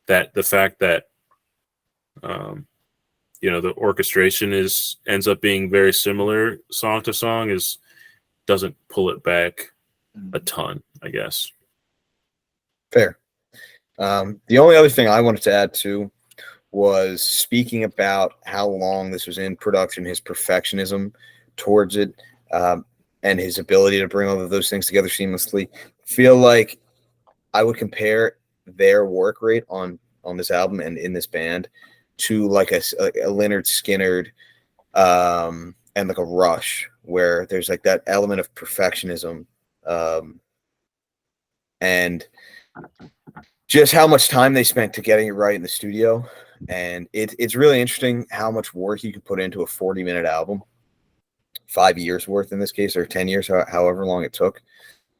that the fact that the orchestration ends up being very similar song to song doesn't pull it back a ton, I guess. Fair. The only other thing I wanted to add too was speaking about how long this was in production, his perfectionism towards it, and his ability to bring all of those things together seamlessly. Feel like I would compare their work rate on this album and in this band to like a Lynyrd Skynyrd and like a Rush, where there's like that element of perfectionism and just how much time they spent to getting it right in the studio. And it's really interesting how much work you can put into a 40-minute album, 5 years worth in this case, or 10 years, however long it took.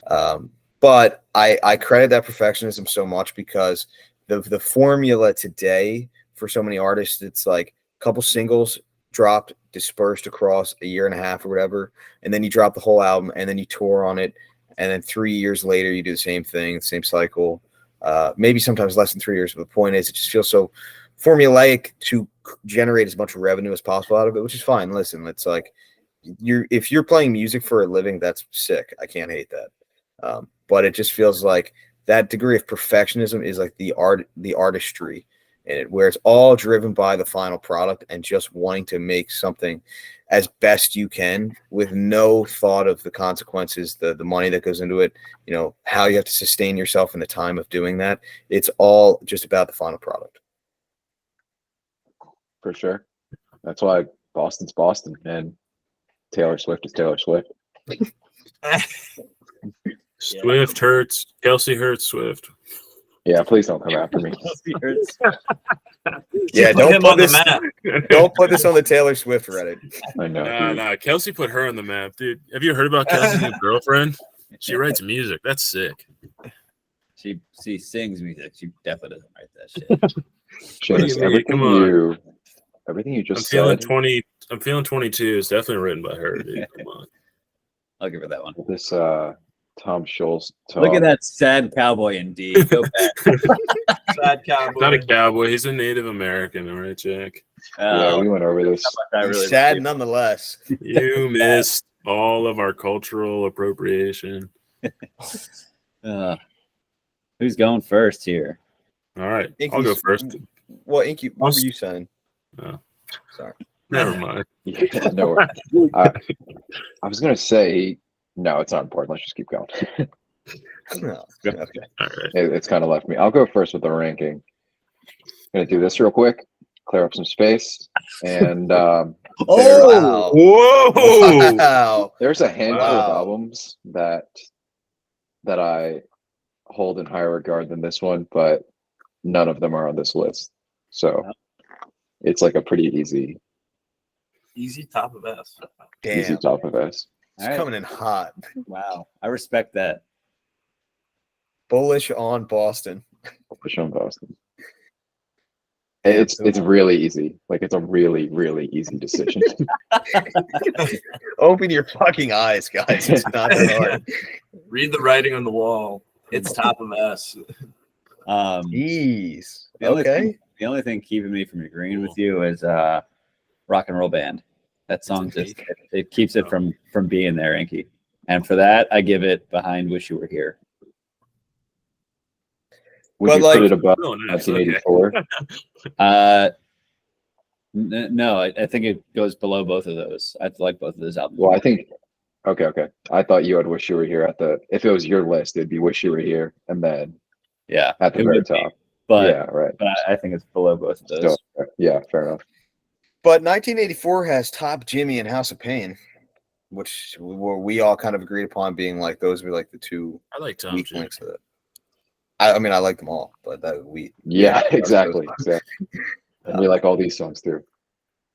But I credit that perfectionism so much because the formula today for so many artists, it's like a couple singles dropped, dispersed across a year and a half or whatever, and then you drop the whole album, and then you tour on it, and then 3 years later you do the same thing, same cycle. Maybe sometimes less than 3 years, but the point is it just feels so formulaic to generate as much revenue as possible out of it, which is fine. Listen, it's like if you're playing music for a living, that's sick. I can't hate that. But it just feels like that degree of perfectionism is like the artistry in it, where it's all driven by the final product and just wanting to make something as best you can with no thought of the consequences, the money that goes into it, how you have to sustain yourself in the time of doing that. It's all just about the final product. For sure. That's why Boston's Boston and Taylor Swift is Taylor Swift. Swift hurts. Kelsey hurts Swift. Yeah, please don't come after me. Yeah, don't put this on the Taylor Swift Reddit. I know. Nah. Kelsey put her on the map, dude. Have you heard about Kelsey's new girlfriend? She writes music. That's sick. She sings music. She definitely doesn't write that shit. Seamus, everything you just said. I'm feeling 22 is definitely written by her, dude. Come on. I'll give her that one. This Tom Schultz talk. Look at that sad cowboy indeed. Go back. Sad cowboy. Not a cowboy. He's a Native American, all right, Jack? Yeah, we went over this. Really sad nonetheless. You missed all of our cultural appropriation. Who's going first here? All right, I'll go first. Well, Inky, what were you saying? No. Sorry. Never mind. Yeah, no, I was gonna say no. It's not important. Let's just keep going. No. Okay. All right. It's kind of left me. I'll go first with the ranking. Gonna do this real quick, clear up some space, and Wow. Whoa! Wow. there's a handful of Wow. albums that I hold in higher regard than this one, but none of them are on this list. So it's like a pretty easy top of S. easy Damn. top of S. It's coming in hot. Wow, I respect that. Bullish on Boston. Push on Boston. It's really easy. Like it's a really, really easy decision. Open your fucking eyes, guys. It's not that hard. Read the writing on the wall. It's top of S. Jeez. The only thing keeping me from agreeing with you is Rock and Roll Band. That song just it keeps it from being there, Inky. And for that, I give it behind Wish You Were Here. Would But you like- put it above Oh, nice. 1984? No, I think it goes below both of those. I like both of those albums. Well, I think okay. I thought you had Wish You Were Here at the if it was your list, it'd be Wish You Were Here and then Yeah, at the it very would be, top. but Yeah, right. I think it's below both of those. So, yeah, fair enough. But 1984 has Top Jimmy and House of Pain, which we all kind of agreed upon being like those were like the two I like Tom weak Jimmy. links of it. I mean, I like them all, but that Yeah, those- exactly. And we like all these songs too.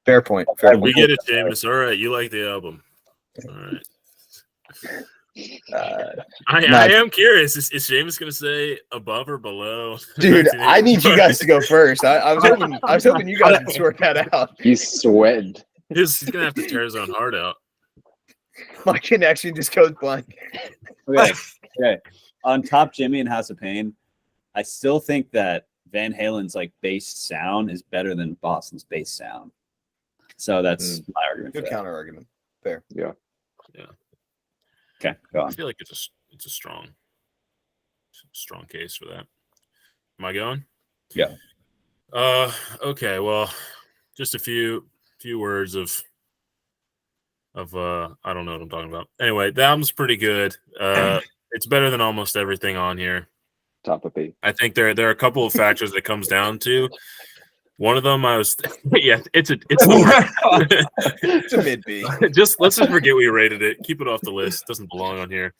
Fair point. Fair We point. get it, James. All right, you like the album. All right. I am curious. Is James going to say above or below? Dude, I need you guys to go first. I was hoping you guys would sort that out. He's sweating. He's going to have to tear his own heart out. My connection just goes blank. Okay. On Top Jimmy and House of Pain, I still think that Van Halen's like bass sound is better than Boston's bass sound. So that's my argument. Good For that. counter argument. Fair. Yeah. Okay, go I on. feel like it's a strong case for that. Am I going? Yeah. Okay. Well, just a few words of I don't know what I'm talking about. Anyway, the album's pretty good. It's better than almost everything on here. Top of B. I think there are a couple of factors that comes down to. One of them, it's the It's a mid B. let's just forget we rated it. Keep it off the list. It doesn't belong on here.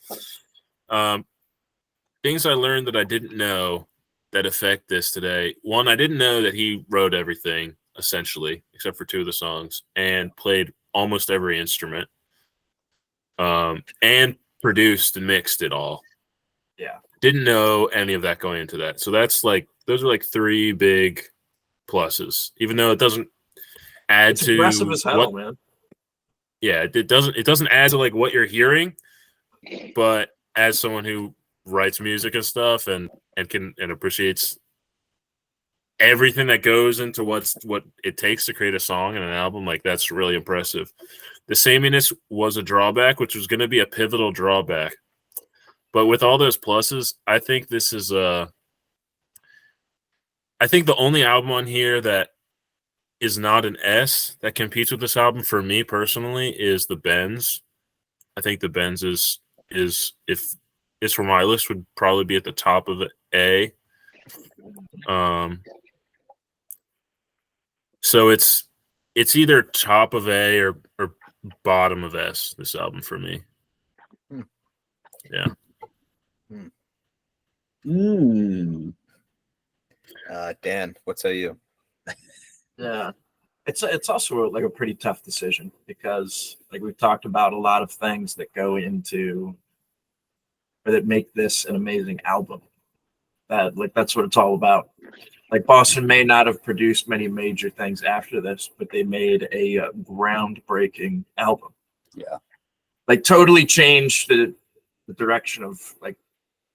Things I learned that I didn't know that affect this today. One, I didn't know that he wrote everything essentially, except for two of the songs, and played almost every instrument, and produced and mixed it all. Yeah. Didn't know any of that going into that. So those are like three big pluses, even though it doesn't add It's to impressive as hell, what, man. yeah, it doesn't add to like what you're hearing, but as someone who writes music and stuff and appreciates everything that goes into what it takes to create a song and an album, like that's really impressive. The sameness was a drawback, which was going to be a pivotal drawback. But with all those pluses, I think this is I think the only album on here that is not an S that competes with this album for me personally is the Benz. I think the Benz is if it's for my list would probably be at the top of the A. So it's either top of A or bottom of S, this album for me. Yeah. Dan, what say you? Yeah. It's also like a pretty tough decision because like we've talked about a lot of things that go into or that make this an amazing album. That's what it's all about. Like Boston may not have produced many major things after this, but they made a groundbreaking album. Yeah. Like totally changed the direction of like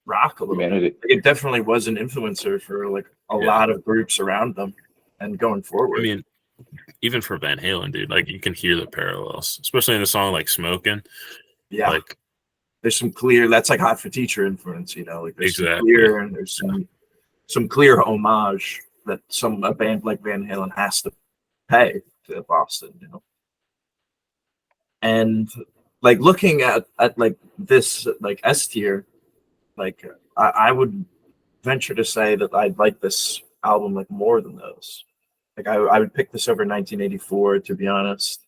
rock a little bit. Humanity. It definitely was an influencer for like a lot of groups around them and going forward. I mean, even for Van Halen, dude, like you can hear the parallels, especially in a song like Smokin'. yeah. Like there's some clear, that's like Hot for Teacher influence, you know, like there's some Exactly. clear, and there's some clear homage that a band like Van Halen has to pay to Boston, you know. And like looking at like this like S tier, like I would venture to say that I'd like this album like more than those. Like I would pick this over 1984, to be honest.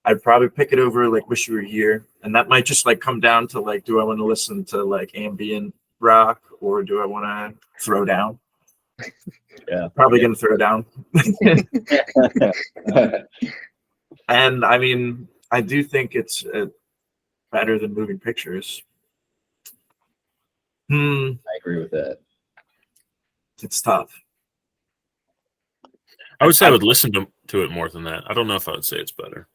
I'd probably pick it over like Wish You Were Here, and that might just like come down to like, do I want to listen to like ambient rock or do I want to throw down? Yeah, Probably gonna throw down. And I mean, I do think it's better than Moving Pictures. I agree with that. It's tough. I would say I would listen to it more than that. I don't know if I would say it's better.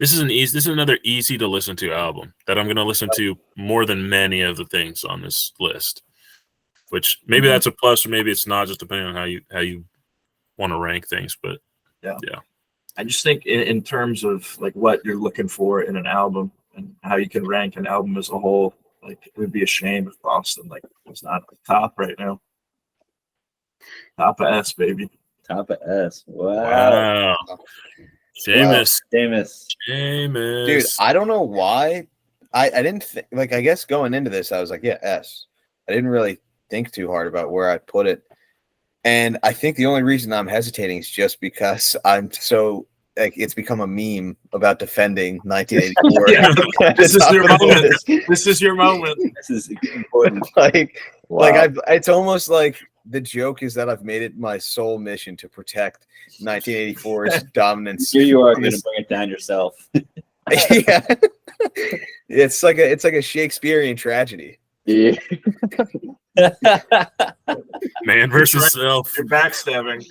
This is another easy to listen to album that I'm going to listen to more than many of the things on this list. Which maybe that's a plus, or maybe it's not, just depending on how you want to rank things. But yeah. I just think in terms of like what you're looking for in an album and how you can rank an album as a whole, like it would be a shame if Boston like was not at the top right now. Top of S, baby. Top of S. Wow. Seamus. Dude, I don't know why. I didn't think, like, I guess going into this, I was like, yeah, S. I didn't really think too hard about where I'd put it. And I think the only reason I'm hesitating is just because I'm so, like, it's become a meme about defending 1984. Yeah, this is your moment. This is your moment. This is important. It's almost like the joke is that I've made it my sole mission to protect 1984's dominance. Here you are going to bring it down yourself. Yeah, it's like a Shakespearean tragedy. Yeah. Man versus self. You're backstabbing.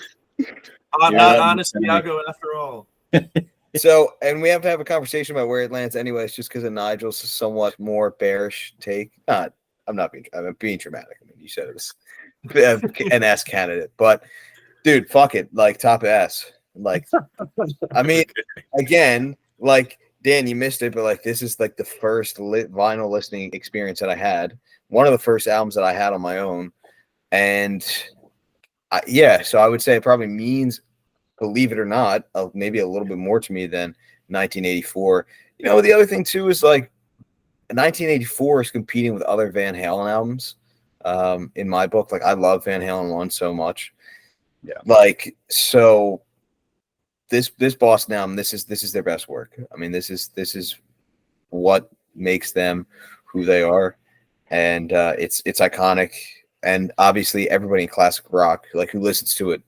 Not honest Iago after all. So, and we have to have a conversation about where it lands anyways, just because of Nigel's somewhat more bearish take. I'm being dramatic. I mean, you said it was an S candidate, but dude, fuck it. Like, top S. Like, I mean, again, like, Dan, you missed it, but like, this is like the first vinyl listening experience that I had. One of the first albums that I had on my own. And so I would say it probably means, believe it or not, maybe a little bit more to me than 1984. You know, the other thing too is like 1984 is competing with other Van Halen albums. In my book, like, I love Van Halen 1 so much. Yeah. Like, so this Boston album, this is their best work. I mean, this is what makes them who they are, and it's iconic. And obviously, everybody in classic rock, like, who listens to it,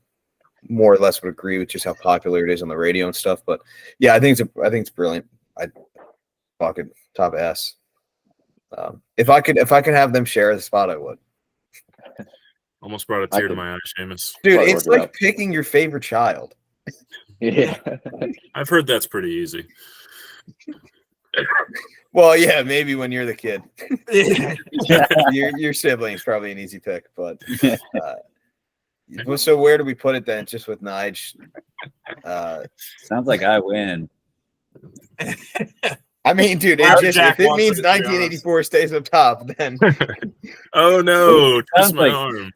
more or less would agree with just how popular it is on the radio and stuff. But yeah, I think it's brilliant. I fucking top S. If I could have them share the spot, I would. Almost brought a tear to my eye, Seamus. Dude, Probably it's work it like out. picking your favorite child. Yeah. I've heard that's pretty easy. Well, yeah, maybe when you're the kid. Yeah. your sibling's probably an easy pick, but so where do we put it then? Just with Nige. Sounds like I win. I mean, dude, Wherever if Jack it wants means it, to be 1984 stays up top, then Oh no, twist Sounds my like- arm.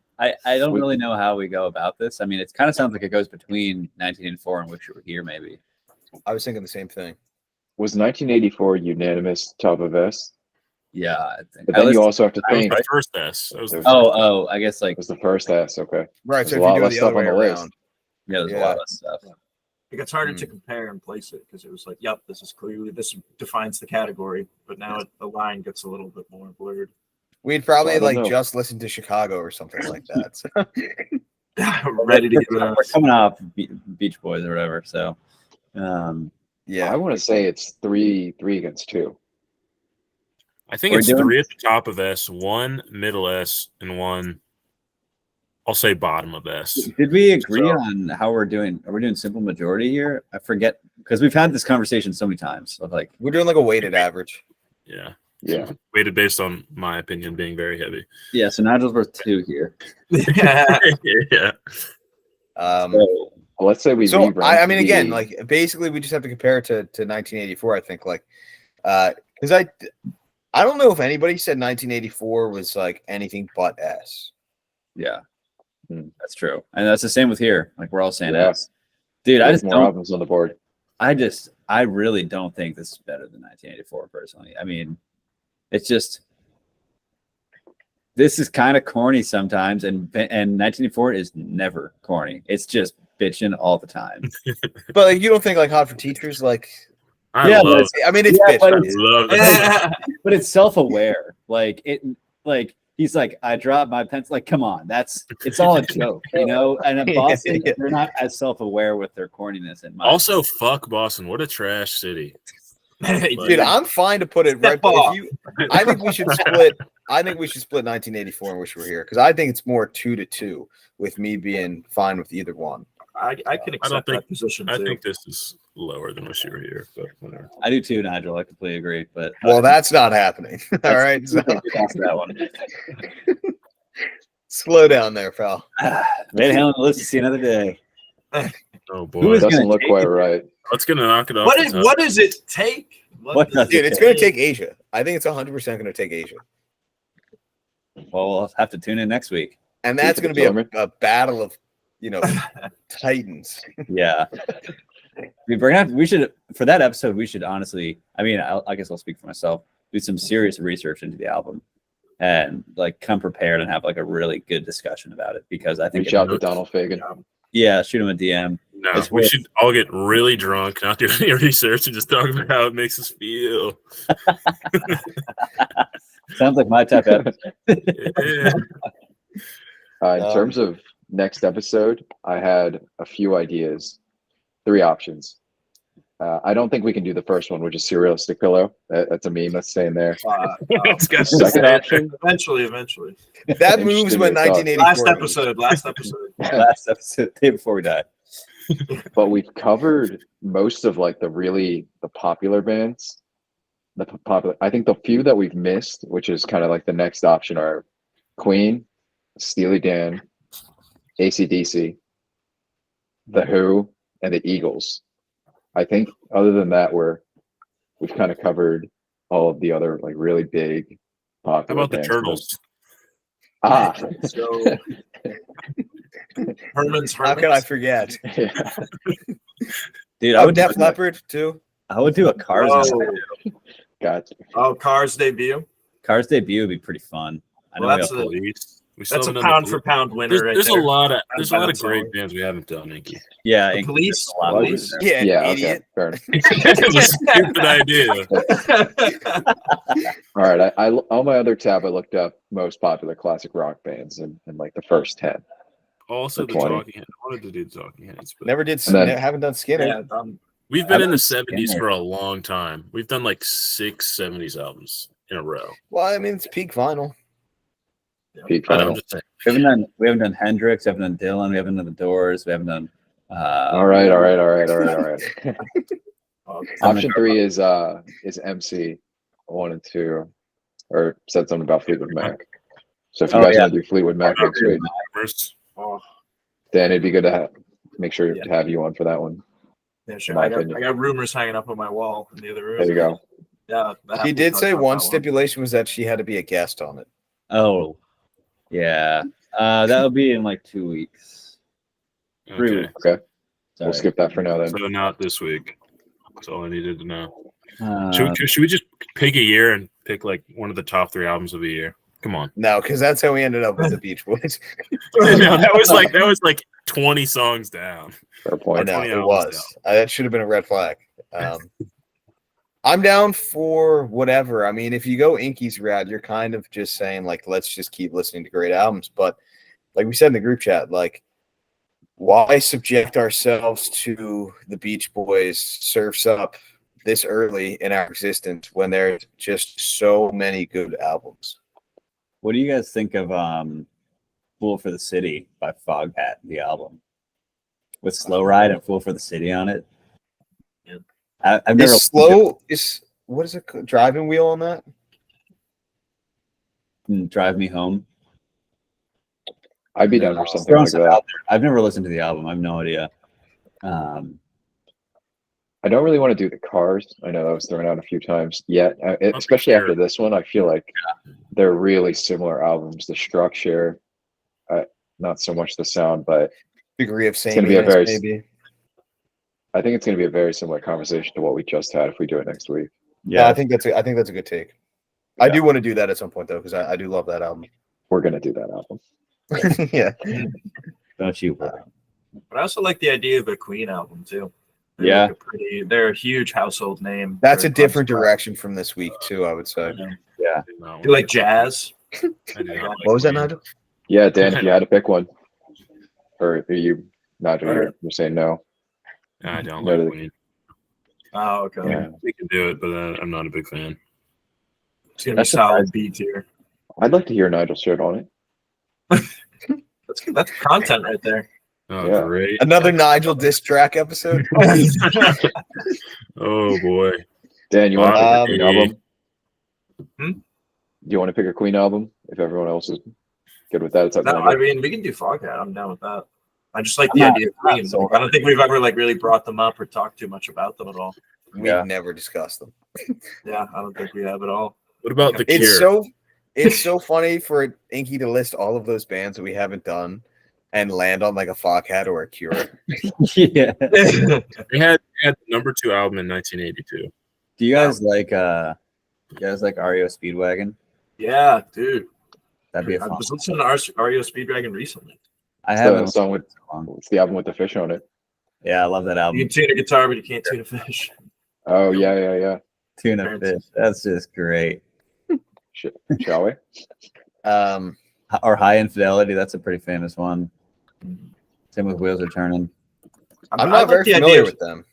I don't really know how we go about this. I mean, it kind of sounds like it goes between 1984 and Wish You Were Here, maybe. I was thinking the same thing. Was 1984 unanimous top of S? Yeah, I think. But then you also have to That was think my it first S. That was There's- I guess like was the first S. Okay. Right, There's so a if lot you do less it the stuff other way on the list. around. yeah, there's a Yeah. lot of stuff. It gets harder to compare and place it because it was like, yep, this defines the category, but now the line gets a little bit more blurred. We'd probably I don't like know. just listen to Chicago or something like that. So. Ready to give it We're coming off Beach Boys or whatever, so I Yeah. want to say it's three against two. I think We're it's doing- 3 at the top of S, 1 middle S, and 1. I'll say bottom of S. did we agree So- on how we're doing? Are we doing simple majority here? I forget because we've had this conversation so many times. So like, We're doing like a weighted average. Yeah, Yeah. weighted based on my opinion being very heavy. yeah, so Nigel's worth 2 here. Yeah. So, So, Well, let's say we. I re-rank mean, again, the- like, basically we just have to compare it to 1984, I think, like, because I don't know if anybody said 1984 was like anything but S. Yeah, Hmm. that's true, and that's the same with here. Like we're all saying Yeah. S. Dude, I There's just more don't. albums on the board. I really don't think this is better than 1984 personally. I mean, it's just this is kind of corny sometimes, and 1984 is never corny. It's just bitching all the time. But like, you don't think like Hot for Teachers like? Yeah, but It's, I mean, it's Yeah, but bitch. it's- love that. but it's self-aware. Like he's like, I dropped my pencil. Like, come on, it's all a joke, you know. And in Boston, Yeah. they're not as self-aware with their corniness. In my Also, fuck Boston. What a trash city. Dude, I'm fine to put it right. Step But off. if you, I think we should split. I think we should split 1984 and Wish We Were Here because I think it's more 2-2 with me being fine with either one. I can accept think- that position I too. think this is lower than Wish You Were Here, but whatever. I do too, Nigel. I completely agree. But Well, that's not happening. All right, so that one. slow down there, pal. Van Halen, let's see another day. Oh boy. Who is Doesn't gonna look take quite it? right. Let's gonna knock it off. What does it take? What does Dude, it it's take? going to take Asia. I think it's 100% going to take Asia, Well, we'll have to tune in next week. and that's going to be a battle of, titans. Yeah. We should for that episode. We should honestly. I mean, I guess I'll speak for myself. Do some serious research into the album, and like come prepared and have like a really good discussion about it because I think Reach out to Donald Fagen. Yeah, shoot him a DM. No, It's we worth- should all get really drunk, not do any research, and just talk about how it makes us feel. Sounds like my type of episode. Yeah. In terms of next episode, I had a few ideas, 3 options. I don't think we can do the first one, which is Surrealistic Pillow. That's a meme that's staying there. It's got to Second stay option, Eventually. That moves Interesting when thought. 1984. Last episode. Last episode, day before we die. but we've covered most of like the popular bands. I think the few that we've missed, which is kind of like the next option, are Queen, Steely Dan, AC/DC, The Who, and the Eagles. I think other than that, we've kind of covered all of the other like really big How popular about the bands. Turtles? So Herman's How can I Hermits. forget? Yeah. Dude, I Oh, would Def Leppard too. do a Cars. Oh, Gotcha. Cars debut. Cars debut would be pretty fun. I know Well, we that's have a- Police. We still That's a haven't done the pound for Police. pound winner. There's right a there. lot of That's great solid. bands we haven't done, Inky. yeah, The and Police. there's a lot of Police. there. Yeah, Yeah. idiot. Okay. Fair enough. It was a stupid idea. All right. I on my other tab, I looked up most popular classic rock bands in like the first 10. Also, the 20. Talking Heads. I wanted to do the Talking Heads, but Never did. And then- Haven't done Skinner. Yeah, we've been in the Skinner. 70s for a long time. We've done like 6 70s albums in a row. Well, I mean, it's peak vinyl. Peak But I'm final. just saying, We haven't done Hendrix, we haven't done Dylan, we haven't done the Doors, we haven't done All right. Oh, Option 3 is MC 1 and 2, or said something about Fleetwood Mac. So if you Oh, guys yeah. want to do Fleetwood Mac next week, first, oh, Dan, it'd be good to make sure Yeah. to have you on for that one. yeah, sure. My I opinion. got rumors hanging up on my wall in the other room. There you go. Yeah, that He happens did to say talk one about stipulation was that she had to be a guest on it. Oh, yeah. That would be in like 2 weeks. 3 okay. weeks. Okay. Sorry. We'll skip that for now then. So not this week. That's all I needed to know. Uh, Should we just pick a year and pick like one of the top 3 albums of the year? Come on. No, because that's how we ended up with the Beach Boys. No, that was like 20 songs down. Fair I point. know 20 it albums was. That should have been a red flag. I'm down for whatever. I mean, if you go Inky's route, you're kind of just saying like, let's just keep listening to great albums. But like we said in the group chat, like, why subject ourselves to the Beach Boys' Surf's Up this early in our existence when there's just so many good albums? what do you guys think of Fool for the City by Foghat, the album? With Slow Ride and Fool for the City on it? Yeah. I've never Is slow is what is it called? Driving Wheel on that? Drive Me Home. I'd be down for something Throwing like stuff that. out there. I've never listened to the album. I have no idea. I don't really want to do the cars. I know that was thrown out a few times yet, especially after this one. I feel like they're really similar albums. The structure, not so much the sound, but Degree of it's going to be maybe. I think it's going to be a very similar conversation to what we just had if we do it next week. Yeah, I think that's a good take. Yeah. I do want to do that at some point though, because I do love that album. We're going to do that album. Yeah. Don't you? But I also like the idea of a Queen album too. Yeah. They're a huge household name. That's a Very different close. direction from this week too, I would say. Yeah. No, You like jazz? I do not like What was that, Queen. Nigel? Yeah, Dan, if you had to pick one, or are you, Nigel, you're saying no? I don't No to like the- Queen. Oh, okay. Yeah. We can do it, but I'm not a big fan. It's gonna be That's solid B tier. I'd like to hear Nigel's shirt on it. That's content right there. Oh, Yeah. great. Another Nigel diss track episode. Oh, boy. Dan, you want to pick a Queen album? Hmm? Do you want to pick a Queen album? If everyone else is good with that, it's up to No, Nigel. I mean we can do Foghat. I'm down with that. I just like I'm the not- idea of I'm not Queen. sold I don't think we've ever like really brought them up or talked too much about them at all. We've Yeah. never discussed them. Yeah, I don't think we have at all. What about The It's Cure? it's so funny for Inky to list all of those bands that we haven't done and land on like a Foghat or a Cure. Yeah. They had the number 2 album in 1982. Do you guys like REO Speedwagon? Yeah, dude. That'd be a I fun. was listening to REO Speedwagon recently. I It's haven't the song with, listened to it in so long. it's the album with the fish on it. Yeah, I love that You album. can tune a guitar, but you can't tune a fish. Oh, yeah. Tuna Fish. That's just great. Shall we? Or High Infidelity. That's a pretty famous one. Same with Wheels Are Turning. I'm I not like very the idea familiar of with them.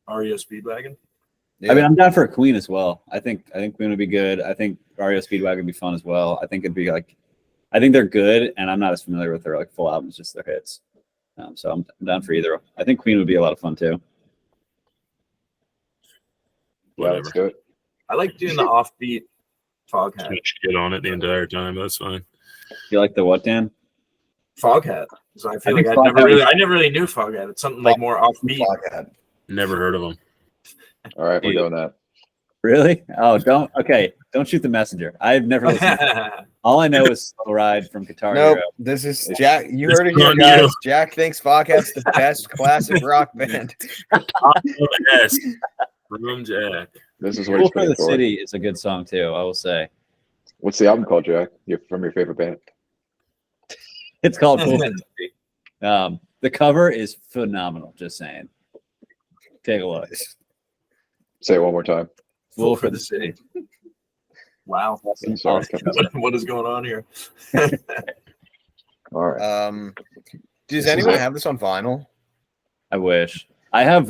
REO Speedwagon. Yeah. I mean, I'm down for a Queen as well. I think Queen would be good. I think REO Speedwagon would be fun as well. I think it'd be like, I think they're good, and I'm not as familiar with their like full albums, just their hits. So I'm down for either. I think Queen would be a lot of fun too. Yeah, let's do it. I like doing the offbeat Foghat. Shit on it the entire time. That's fine. You like the what, Dan? Foghat. So I feel think like Foghat I never really knew Foghat. It's something like more offbeat. Foghat. Never heard of them. All right, we're doing that. Really? Oh, don't shoot the messenger. I've never listened. All I know is Slow Ride from Guitar Nope. Hero. This is Jack. You This heard it is here, on guys. you. Jack thinks Foghat's the best classic rock band. Yes. From Jack. This is what Fool he's for putting the forward. City is a good song too, I will say. What's the album called, Jack? From your favorite band? It's called Fool for the City. The cover is phenomenal, just saying. Take a look. Say it one more time. Fool for the City. Wow. I'm sorry. What is going on here? All right. Does This anyone is it. have this on vinyl? I wish. I have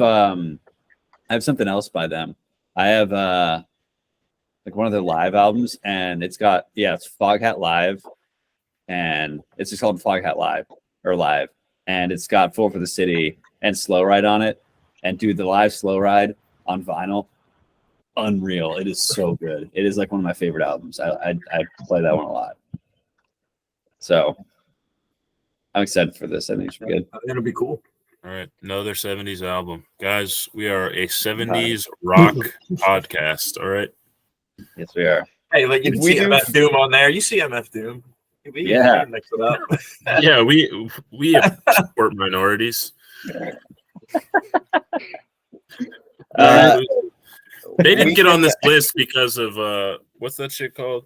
something else by them. I have like one of their live albums, and it's Foghat Live, and it's just called Foghat Live or Live, and it's got Fool for the City and Slow Ride on it. And dude, the live Slow Ride on vinyl, unreal. It is so good. It is like one of my favorite albums. I play that one a lot. So I'm excited for this. I think it should be good. I think it'll be cool. All right. Another 70s album. Guys, we are a 70s rock podcast. All right. Yes, we are. Hey, like you If can we see do- MF Doom on there. You see MF Doom. We Yeah. can mix it up. Yeah, we support minorities. Uh, They didn't we get on think this list because of what's that shit called?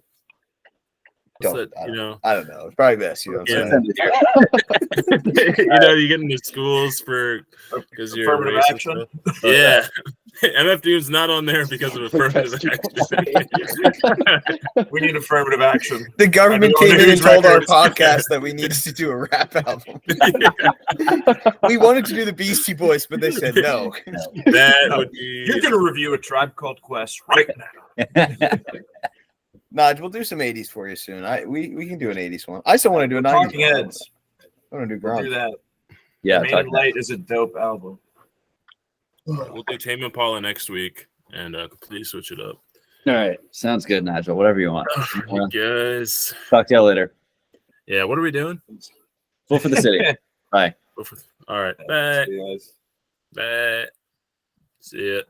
What's Don't- that, you know? I don't know. It's probably this. You know what I'm Yeah. saying? You know, you get into schools because you're Affirmative racist action. stuff. Yeah. MF Doom's not on there because of affirmative action. We need affirmative action. The government I mean, came in and on told our Who's podcast that we needed to do a rap album. We wanted to do the Beastie Boys, but they said no. That would be You're gonna review a Tribe Called Quest right now. Nigel, we'll do some 80s for you soon. We can do an 80s one. I still want to do a 90s Talking one. Heads. I want to do We'll do grunge. that. yeah, Main and Light is a dope album. we'll do Tame Impala next week and completely switch it up. all right. Sounds good, Nigel. Whatever you want. You guys. Talk to y'all later. Yeah, what are we doing? Fool for the City. Bye. All right. Bye. See you guys. Bye. See ya.